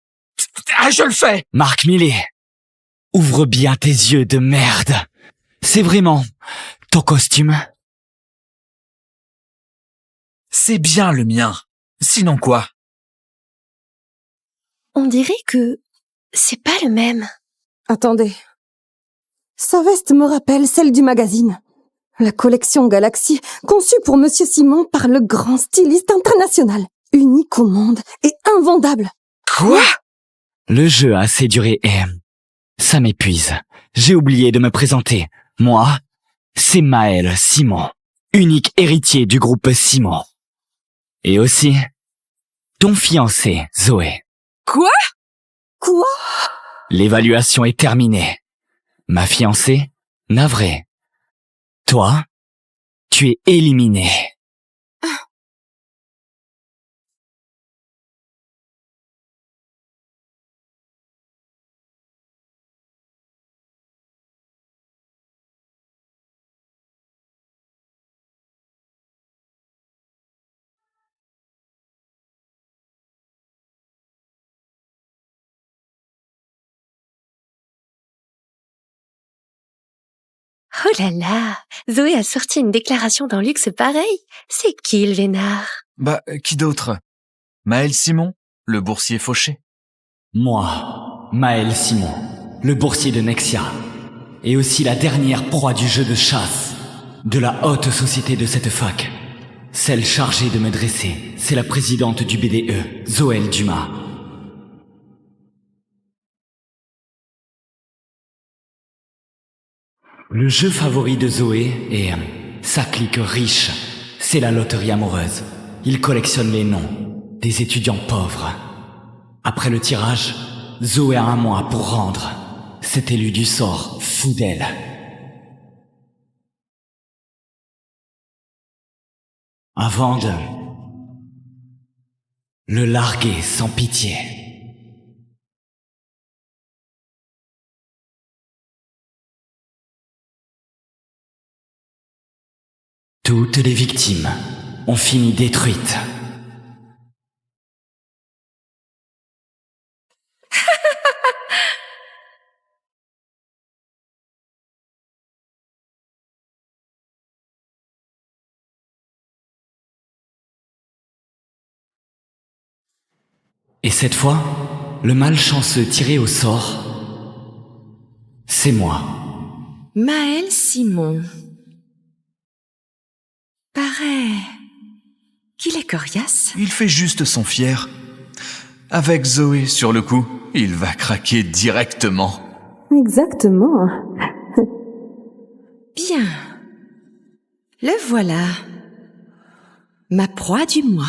Ah, je le fais! Marc Millet, ouvre bien tes yeux de merde. C'est vraiment ton costume? C'est bien le mien. Sinon quoi? On dirait que c'est pas le même. Attendez. Sa veste me rappelle celle du magazine. La collection Galaxy, conçue pour Monsieur Simon par le grand styliste international. Unique au monde et invendable. Quoi? Le jeu a assez duré et ça m'épuise. J'ai oublié de me présenter. Moi, c'est Maël Simon, unique héritier du groupe Simon. Et aussi, ton fiancé, Zoé. Quoi? Quoi? L'évaluation est terminée. Ma fiancée, navrée. Toi, tu es éliminé. Oh là là, Zoé a sorti une déclaration dans Luxe pareil. C'est qui le vénard? Bah, qui d'autre? Maël Simon, le boursier fauché. Moi, Maël Simon, le boursier de Nexia, et aussi la dernière proie du jeu de chasse, de la haute société de cette fac. Celle chargée de me dresser, c'est la présidente du BDE, Zoël Dumas. Le jeu favori de Zoé est sa clique riche. C'est la loterie amoureuse. Il collectionne les noms des étudiants pauvres. Après le tirage, Zoé a un mois pour rendre cet élu du sort fou d'elle. Avant de le larguer sans pitié. Toutes les victimes ont fini détruites. Et cette fois, le malchanceux tiré au sort, c'est moi. Maël Simon. Paraît qu'il est coriace. Il fait juste son fier. Avec Zoé sur le coup, il va craquer directement. Exactement. Bien. Le voilà. Ma proie du mois.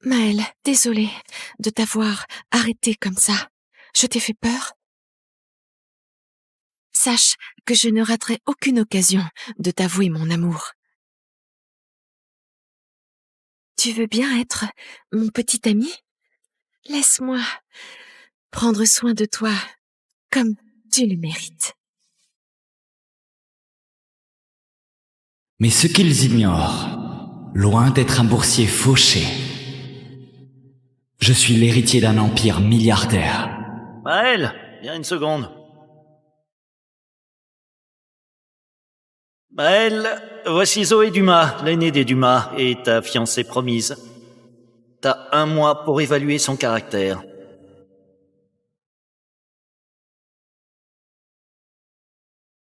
Maël, désolée de t'avoir arrêté comme ça. Je t'ai fait peur. Sache que je ne raterai aucune occasion de t'avouer mon amour. Tu veux bien être mon petit ami? Laisse-moi prendre soin de toi comme tu le mérites. Mais ce qu'ils ignorent, loin d'être un boursier fauché, je suis l'héritier d'un empire milliardaire. Maël, viens une seconde. Maël, voici Zoé Dumas, l'aînée des Dumas, et ta fiancée promise. T'as 1 mois pour évaluer son caractère.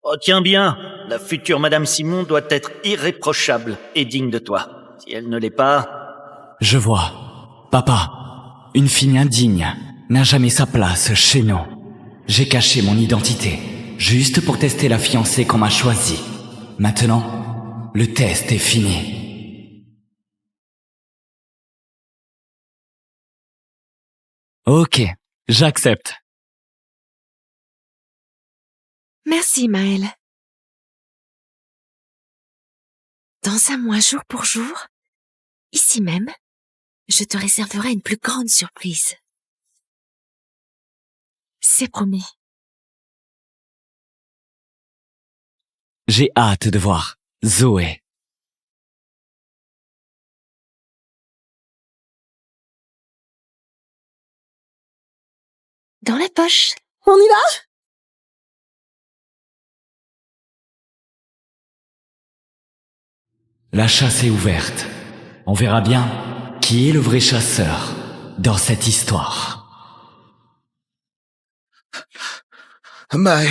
Oh, tiens bien, la future Madame Simon doit être irréprochable et digne de toi. Si elle ne l'est pas... Je vois. Papa, une fille indigne n'a jamais sa place chez nous. J'ai caché mon identité, juste pour tester la fiancée qu'on m'a choisie. Maintenant, le test est fini. Ok, j'accepte. Merci, Maël. Dans un mois jour pour jour, ici même, je te réserverai une plus grande surprise. C'est promis. J'ai hâte de voir Zoé. Dans la poche. On y va? La chasse est ouverte. On verra bien qui est le vrai chasseur dans cette histoire. Maël,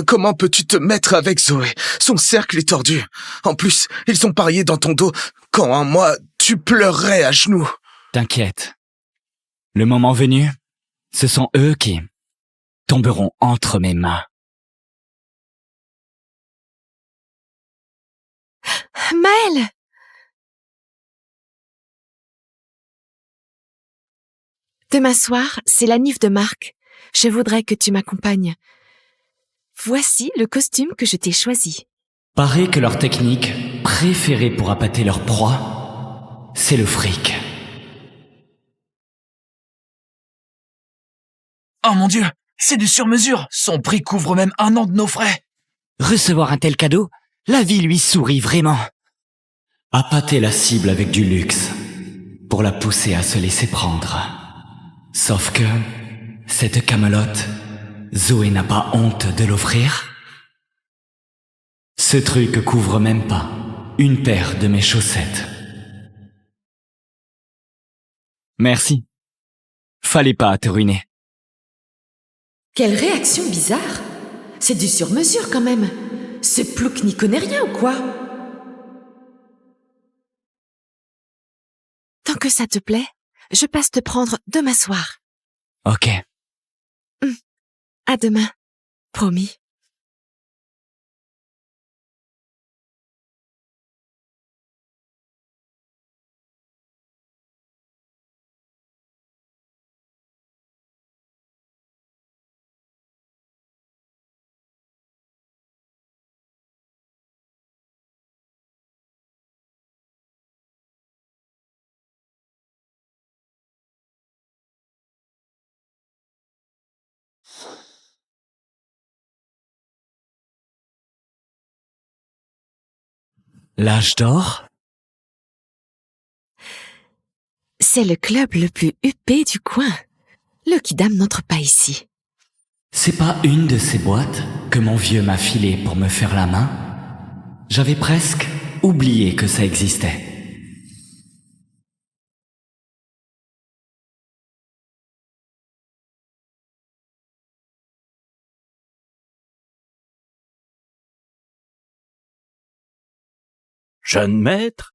comment peux-tu te mettre avec Zoé? Son cercle est tordu. En plus, ils ont parié dans ton dos quand, en moi, tu pleurerais à genoux. T'inquiète. Le moment venu, ce sont eux qui tomberont entre mes mains. Maël! Demain soir, c'est la nif de Marc. Je voudrais que tu m'accompagnes. Voici le costume que je t'ai choisi. Paraît que leur technique préférée pour appâter leur proie, c'est le fric. Oh mon Dieu, c'est du sur-mesure. Son prix couvre même 1 an de nos frais. Recevoir un tel cadeau, la vie lui sourit vraiment. Appâter la cible avec du luxe, pour la pousser à se laisser prendre. Sauf que, cette camelote, Zoé n'a pas honte de l'offrir. Ce truc couvre même pas une paire de mes chaussettes. Merci. Fallait pas te ruiner. Quelle réaction bizarre! C'est du sur-mesure quand même. Ce plouc n'y connaît rien ou quoi? Tant que ça te plaît, je passe te prendre demain soir. Ok. À demain. Promis. L'âge d'or? C'est le club le plus huppé du coin. Le kidam n'entre pas ici. C'est pas une de ces boîtes que mon vieux m'a filée pour me faire la main? J'avais presque oublié que ça existait. Jeune maître,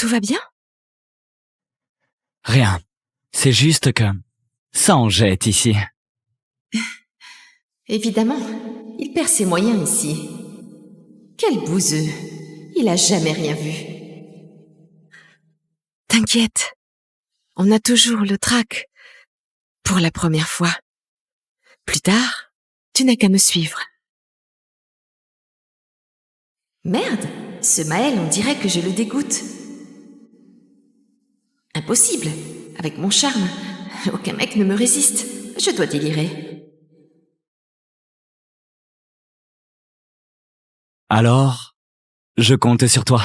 Tout va bien? Rien. C'est juste que ça en jette ici. Évidemment, il perd ses moyens ici. Quel bouseux. Il a jamais rien vu. T'inquiète. On a toujours le trac. Pour la première fois. Plus tard, tu n'as qu'à me suivre. Merde, ce Maël, on dirait que je le dégoûte. Impossible. Avec mon charme, aucun mec ne me résiste. Je dois délirer. Alors, je compte sur toi.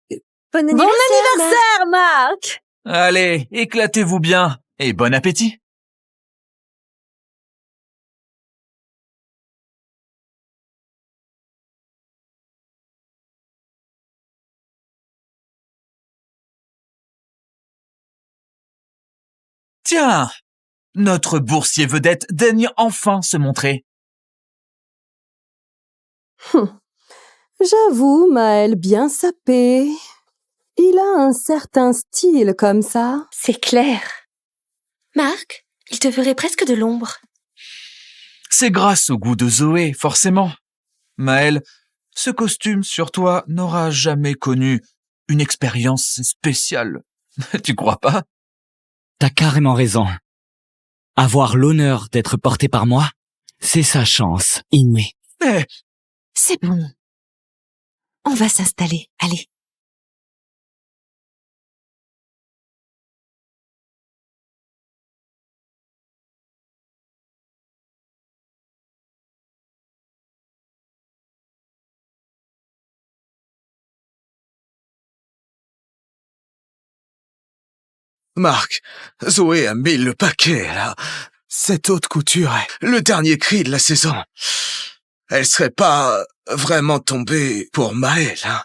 Bon Bon anniversaire, Marc! Allez, éclatez-vous bien et bon appétit. Tiens, notre boursier vedette daigne enfin se montrer. J'avoue, Maël bien sapé. Il a un certain style comme ça. C'est clair. Marc, il te ferait presque de l'ombre. C'est grâce au goût de Zoé, forcément. Maël, ce costume sur toi n'aura jamais connu une expérience spéciale. Tu crois pas? T'as carrément raison. Avoir l'honneur d'être porté par moi, c'est sa chance inouïe. Mais C'est bon. On va s'installer, allez. Marc, Zoé a mis le paquet, là. Cette haute couture est le dernier cri de la saison. Elle serait pas vraiment tombée pour Maël, hein.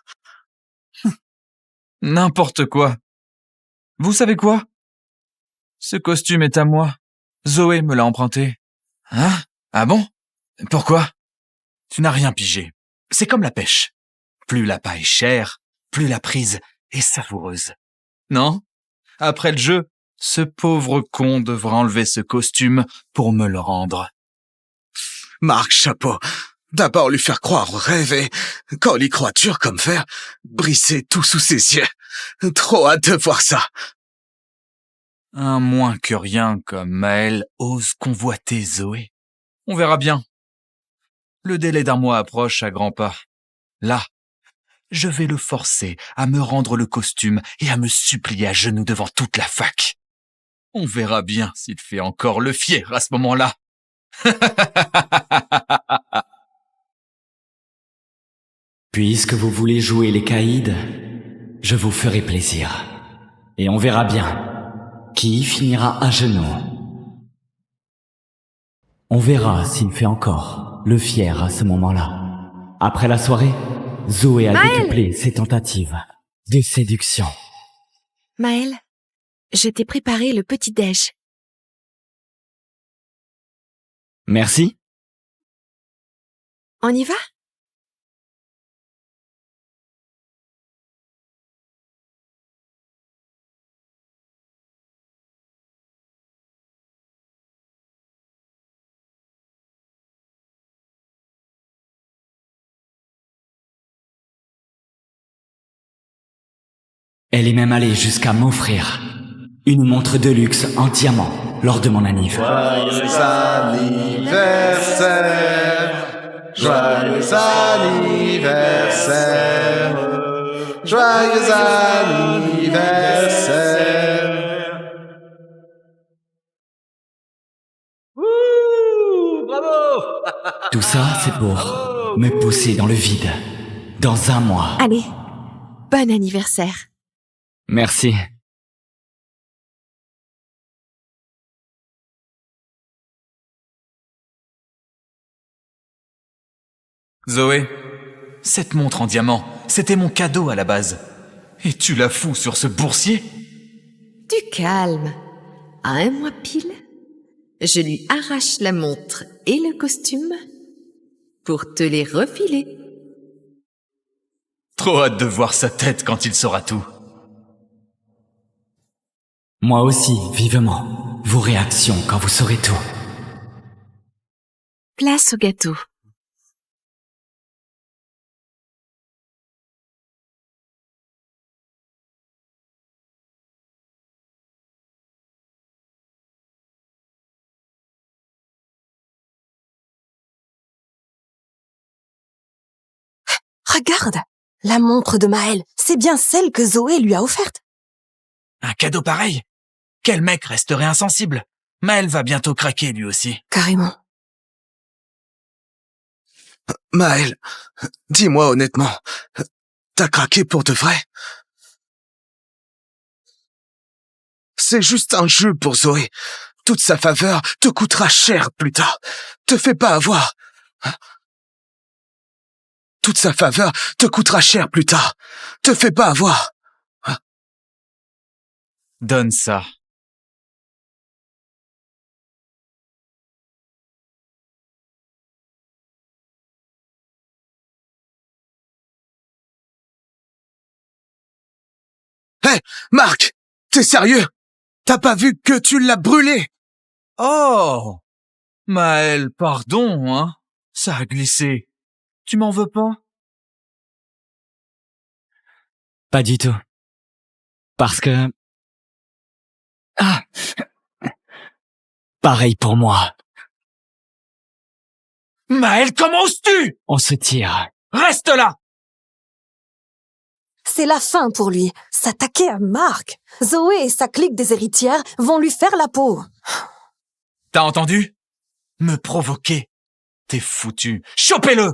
n'importe quoi. Vous savez quoi? Ce costume est à moi. Zoé me l'a emprunté. Hein? Ah bon? Pourquoi? Tu n'as rien pigé. C'est comme la pêche. Plus la paille est chère, plus la prise est savoureuse. Non? Après le jeu, ce pauvre con devra enlever ce costume pour me le rendre. Marc, chapeau. D'abord lui faire croire au rêve et, quand il y croit dur comme fer, briser tout sous ses yeux. Trop hâte de voir ça. Un moins que rien comme Maël ose convoiter Zoé. On verra bien. Le délai d'un mois approche à grands pas. Là, je vais le forcer à me rendre le costume et à me supplier à genoux devant toute la fac. On verra bien s'il fait encore le fier à ce moment-là. Puisque vous voulez jouer les caïds, je vous ferai plaisir. Et on verra bien qui finira à genoux. On verra s'il fait encore le fier à ce moment-là. Après la soirée, Zoé a Maël! décuplé ses tentatives de séduction. Maël, je t'ai préparé le petit-déj. Merci. On y va? Elle est même allée jusqu'à m'offrir une montre de luxe en diamant lors de mon anniversaire. Joyeux anniversaire. Joyeux anniversaire. Joyeux anniversaire. Ouh, bravo! Tout ça, c'est pour me pousser dans le vide. Dans un mois. Allez, bon anniversaire. Merci. Zoé, cette montre en diamant, c'était mon cadeau à la base. Et tu la fous sur ce boursier? Du calme. À un mois pile, je lui arrache la montre et le costume pour te les refiler. Trop hâte de voir sa tête quand il saura tout. Moi aussi, vivement. Vos réactions quand vous saurez tout. Place au gâteau. Regarde! La montre de Maël, c'est bien celle que Zoé lui a offerte. Un cadeau pareil? Quel mec resterait insensible? Maël va bientôt craquer lui aussi. Carrément. Maël, dis-moi honnêtement, t'as craqué pour de vrai? C'est juste un jeu pour Zoé. Toute sa faveur te coûtera cher plus tard. Te fais pas avoir. Toute sa faveur te coûtera cher plus tard. Te fais pas avoir. Donne ça. Hé, Marc, t'es sérieux? T'as pas vu que tu l'as brûlé? Oh! Maël, pardon, hein. Ça a glissé. Tu m'en veux pas? Pas du tout. Parce que... Ah! Pareil pour moi. Maël, comment oses-tu? On se tire. Reste là! C'est la fin pour lui. S'attaquer à Mark. Zoé et sa clique des héritières vont lui faire la peau. T'as entendu? Me provoquer. T'es foutu. Chopez-le!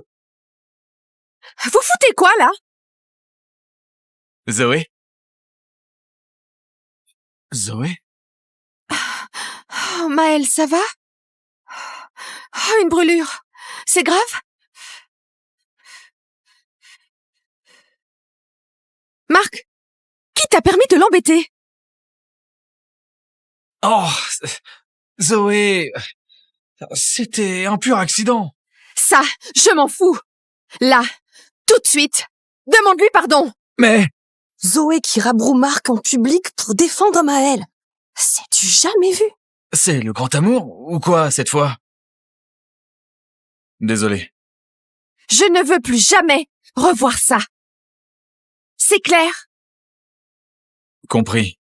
Vous foutez quoi, là? Zoé? Zoé? Oh, Maël, ça va? Oh, une brûlure. C'est grave? Marc, qui t'a permis de l'embêter? Oh, Zoé, c'était un pur accident. Ça, je m'en fous. Là, tout de suite, demande-lui pardon. Mais... Zoé qui rabroue Mark en public pour défendre Maël. C'est-tu jamais vu? C'est le grand amour, ou quoi, cette fois? Désolé. Je ne veux plus jamais revoir ça. C'est clair? Compris.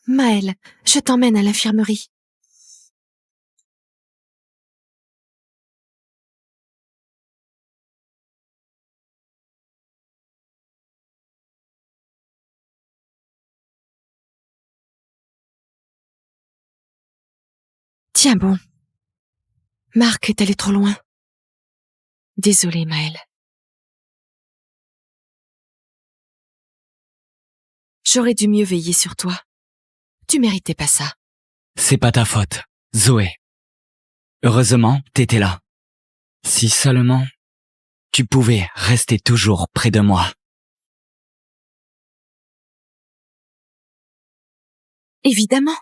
Maël, je t'emmène à l'infirmerie. Tiens bon. Marc est allé trop loin. Désolée, Maël. J'aurais dû mieux veiller sur toi. Tu méritais pas ça. C'est pas ta faute, Zoé. Heureusement, t'étais là. Si seulement tu pouvais rester toujours près de moi. Évidemment.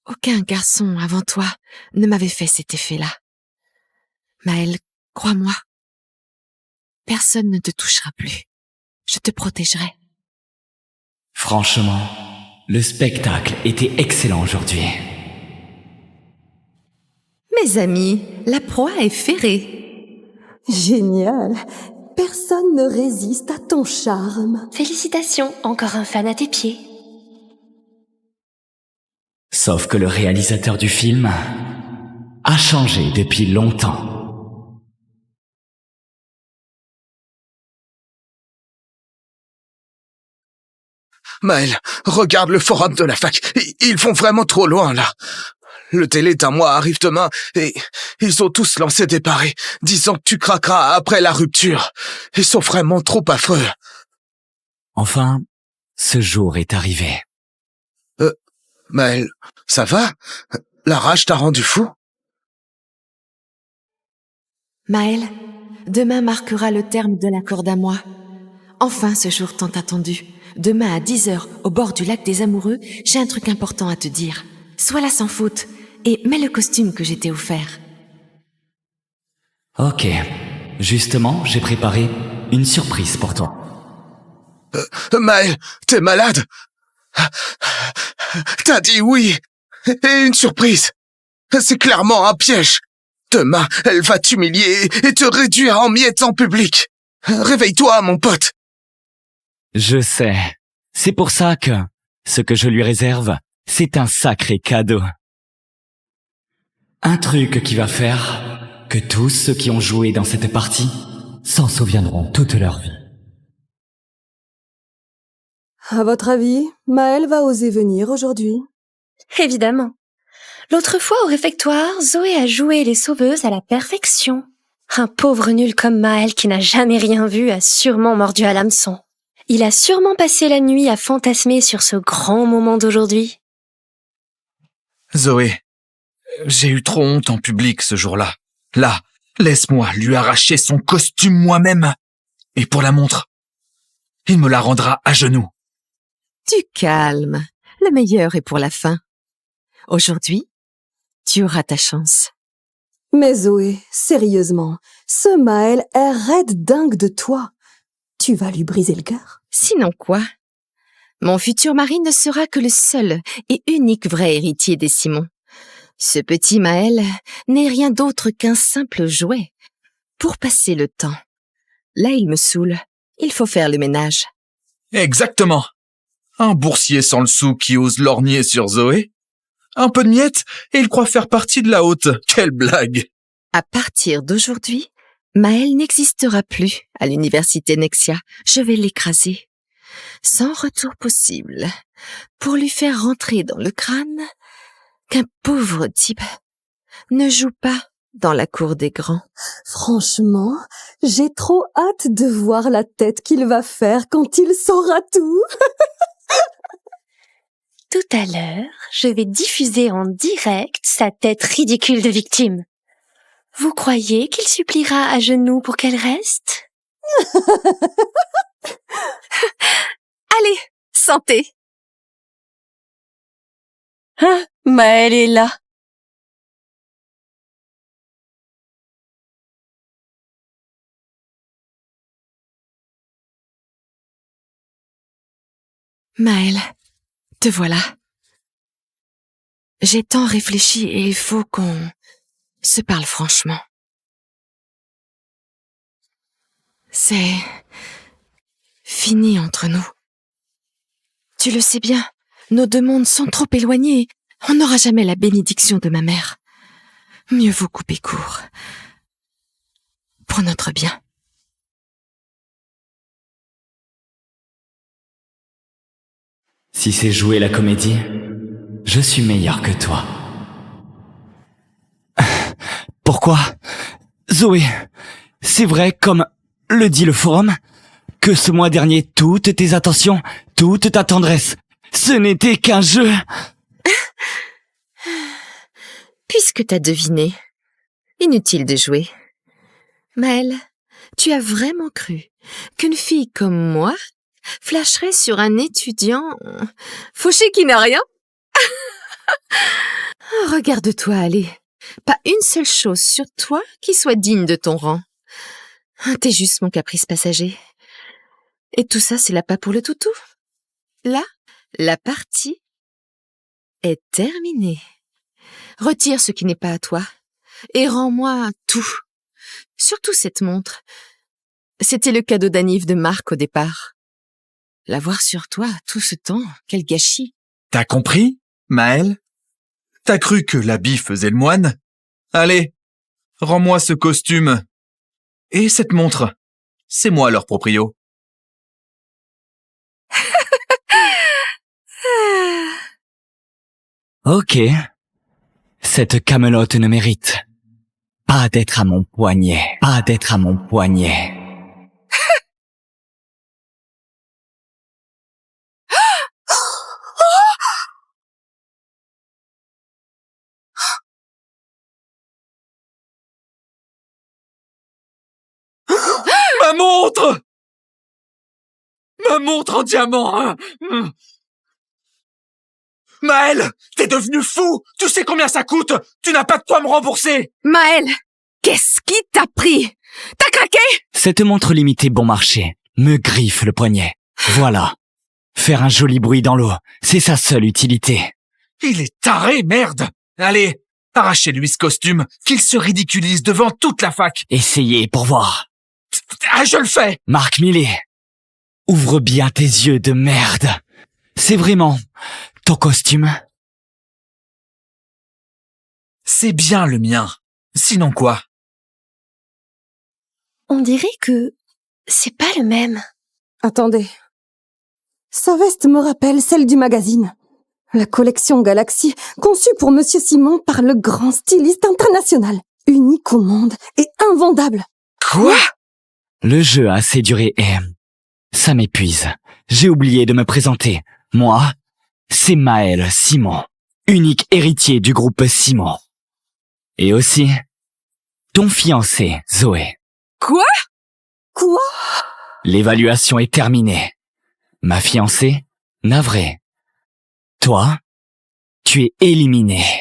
Aucun garçon avant toi ne m'avait fait cet effet-là. Maël, crois-moi. Personne ne te touchera plus. Je te protégerai. Franchement, le spectacle était excellent aujourd'hui. Mes amis, la proie est ferrée. Génial. Personne ne résiste à ton charme. Félicitations, encore un fan à tes pieds. Sauf que le réalisateur du film a changé depuis longtemps. Maël, regarde le forum de la fac. Ils vont vraiment trop loin, là. Le télé d'un mois arrive demain et ils ont tous lancé des paris, disant que tu craqueras après la rupture. Ils sont vraiment trop affreux. Enfin, ce jour est arrivé. Maël, ça va? La rage t'a rendu fou? Maël, demain marquera le terme de l'accord d'un mois. Enfin ce jour tant attendu. Demain à 10h, au bord du lac des Amoureux, j'ai un truc important à te dire. Sois là sans faute et mets le costume que je t'ai offert. Ok. Justement, j'ai préparé une surprise pour toi. Maël, t'es malade? T'as dit oui. Et une surprise. C'est clairement un piège. Demain, elle va t'humilier et te réduire en miettes en public. Réveille-toi, mon pote. Je sais. C'est pour ça que ce que je lui réserve, c'est un sacré cadeau. Un truc qui va faire que tous ceux qui ont joué dans cette partie s'en souviendront toute leur vie. À votre avis, Maël va oser venir aujourd'hui? Évidemment. L'autre fois au réfectoire, Zoé a joué les sauveuses à la perfection. Un pauvre nul comme Maël qui n'a jamais rien vu a sûrement mordu à l'hameçon. Il a sûrement passé la nuit à fantasmer sur ce grand moment d'aujourd'hui. Zoé, j'ai eu trop honte en public ce jour-là. Là, laisse-moi lui arracher son costume moi-même. Et pour la montre, il me la rendra à genoux. Du calme, le meilleur est pour la fin. Aujourd'hui, tu auras ta chance. Mais Zoé, sérieusement, ce Maël est raide dingue de toi. Tu vas lui briser le cœur? Sinon quoi? Mon futur mari ne sera que le seul et unique vrai héritier des Simon. Ce petit Maël n'est rien d'autre qu'un simple jouet. Pour passer le temps. Là, il me saoule. Il faut faire le ménage. Exactement. Un boursier sans le sou qui ose lorgner sur Zoé. Un peu de miettes et il croit faire partie de la haute. Quelle blague! À partir d'aujourd'hui, Maël n'existera plus à l'université Nexia. Je vais l'écraser. Sans retour possible. Pour lui faire rentrer dans le crâne qu'un pauvre type ne joue pas dans la cour des grands. Franchement, j'ai trop hâte de voir la tête qu'il va faire quand il saura tout. Tout à l'heure, je vais diffuser en direct sa tête ridicule de victime. Vous croyez qu'il suppliera à genoux pour qu'elle reste? Allez, santé! Hein, Maël est là. Maël, te voilà. J'ai tant réfléchi et il faut qu'on se parle franchement. C'est fini entre nous. Tu le sais bien, nos deux mondes sont trop éloignés. On n'aura jamais la bénédiction de ma mère. Mieux vaut couper court. Pour notre bien. Si c'est jouer la comédie, je suis meilleur que toi. Pourquoi? Zoé, c'est vrai, comme le dit le forum, que ce mois dernier, toutes tes attentions, toute ta tendresse, ce n'était qu'un jeu. Puisque t'as deviné, inutile de jouer. Maël, tu as vraiment cru qu'une fille comme moi flasherait sur un étudiant fauché qui n'a rien? Regarde-toi aller. Pas une seule chose sur toi qui soit digne de ton rang. T'es juste mon caprice passager. Et tout ça, c'est l'appât pour le toutou. Là, la partie est terminée. Retire ce qui n'est pas à toi et rends-moi tout. Surtout cette montre. C'était le cadeau d'anniv de Marc au départ. La voir sur toi tout ce temps, quel gâchis. T'as compris, Maël? T'as cru que l'habit faisait le moine? Allez, rends-moi ce costume. Et cette montre. C'est moi leur proprio. Ok. Cette camelote ne mérite pas d'être à mon poignet. Pas d'être à mon poignet. Ma montre! Ma montre en diamant, hein. Maël, t'es devenu fou! Tu sais combien ça coûte? Tu n'as pas de quoi me rembourser! Maël, qu'est-ce qui t'a pris? T'as craqué? Cette montre limitée bon marché me griffe le poignet. Voilà. Faire un joli bruit dans l'eau, c'est sa seule utilité. Il est taré, merde! Allez, arrachez-lui ce costume, qu'il se ridiculise devant toute la fac. Essayez pour voir. Ah, je le fais! Marc Millet, ouvre bien tes yeux de merde. C'est vraiment ton costume? C'est bien le mien. Sinon quoi? On dirait que c'est pas le même. Attendez. Sa veste me rappelle celle du magazine. La collection Galaxy, conçue pour Monsieur Simon par le grand styliste international. Unique au monde et invendable. Quoi? Le jeu a assez duré et ça m'épuise. J'ai oublié de me présenter. Moi, c'est Maël Simon, unique héritier du groupe Simon. Et aussi, ton fiancé, Zoé. Quoi? Quoi? L'évaluation est terminée. Ma fiancée, navrée. Toi, tu es éliminé.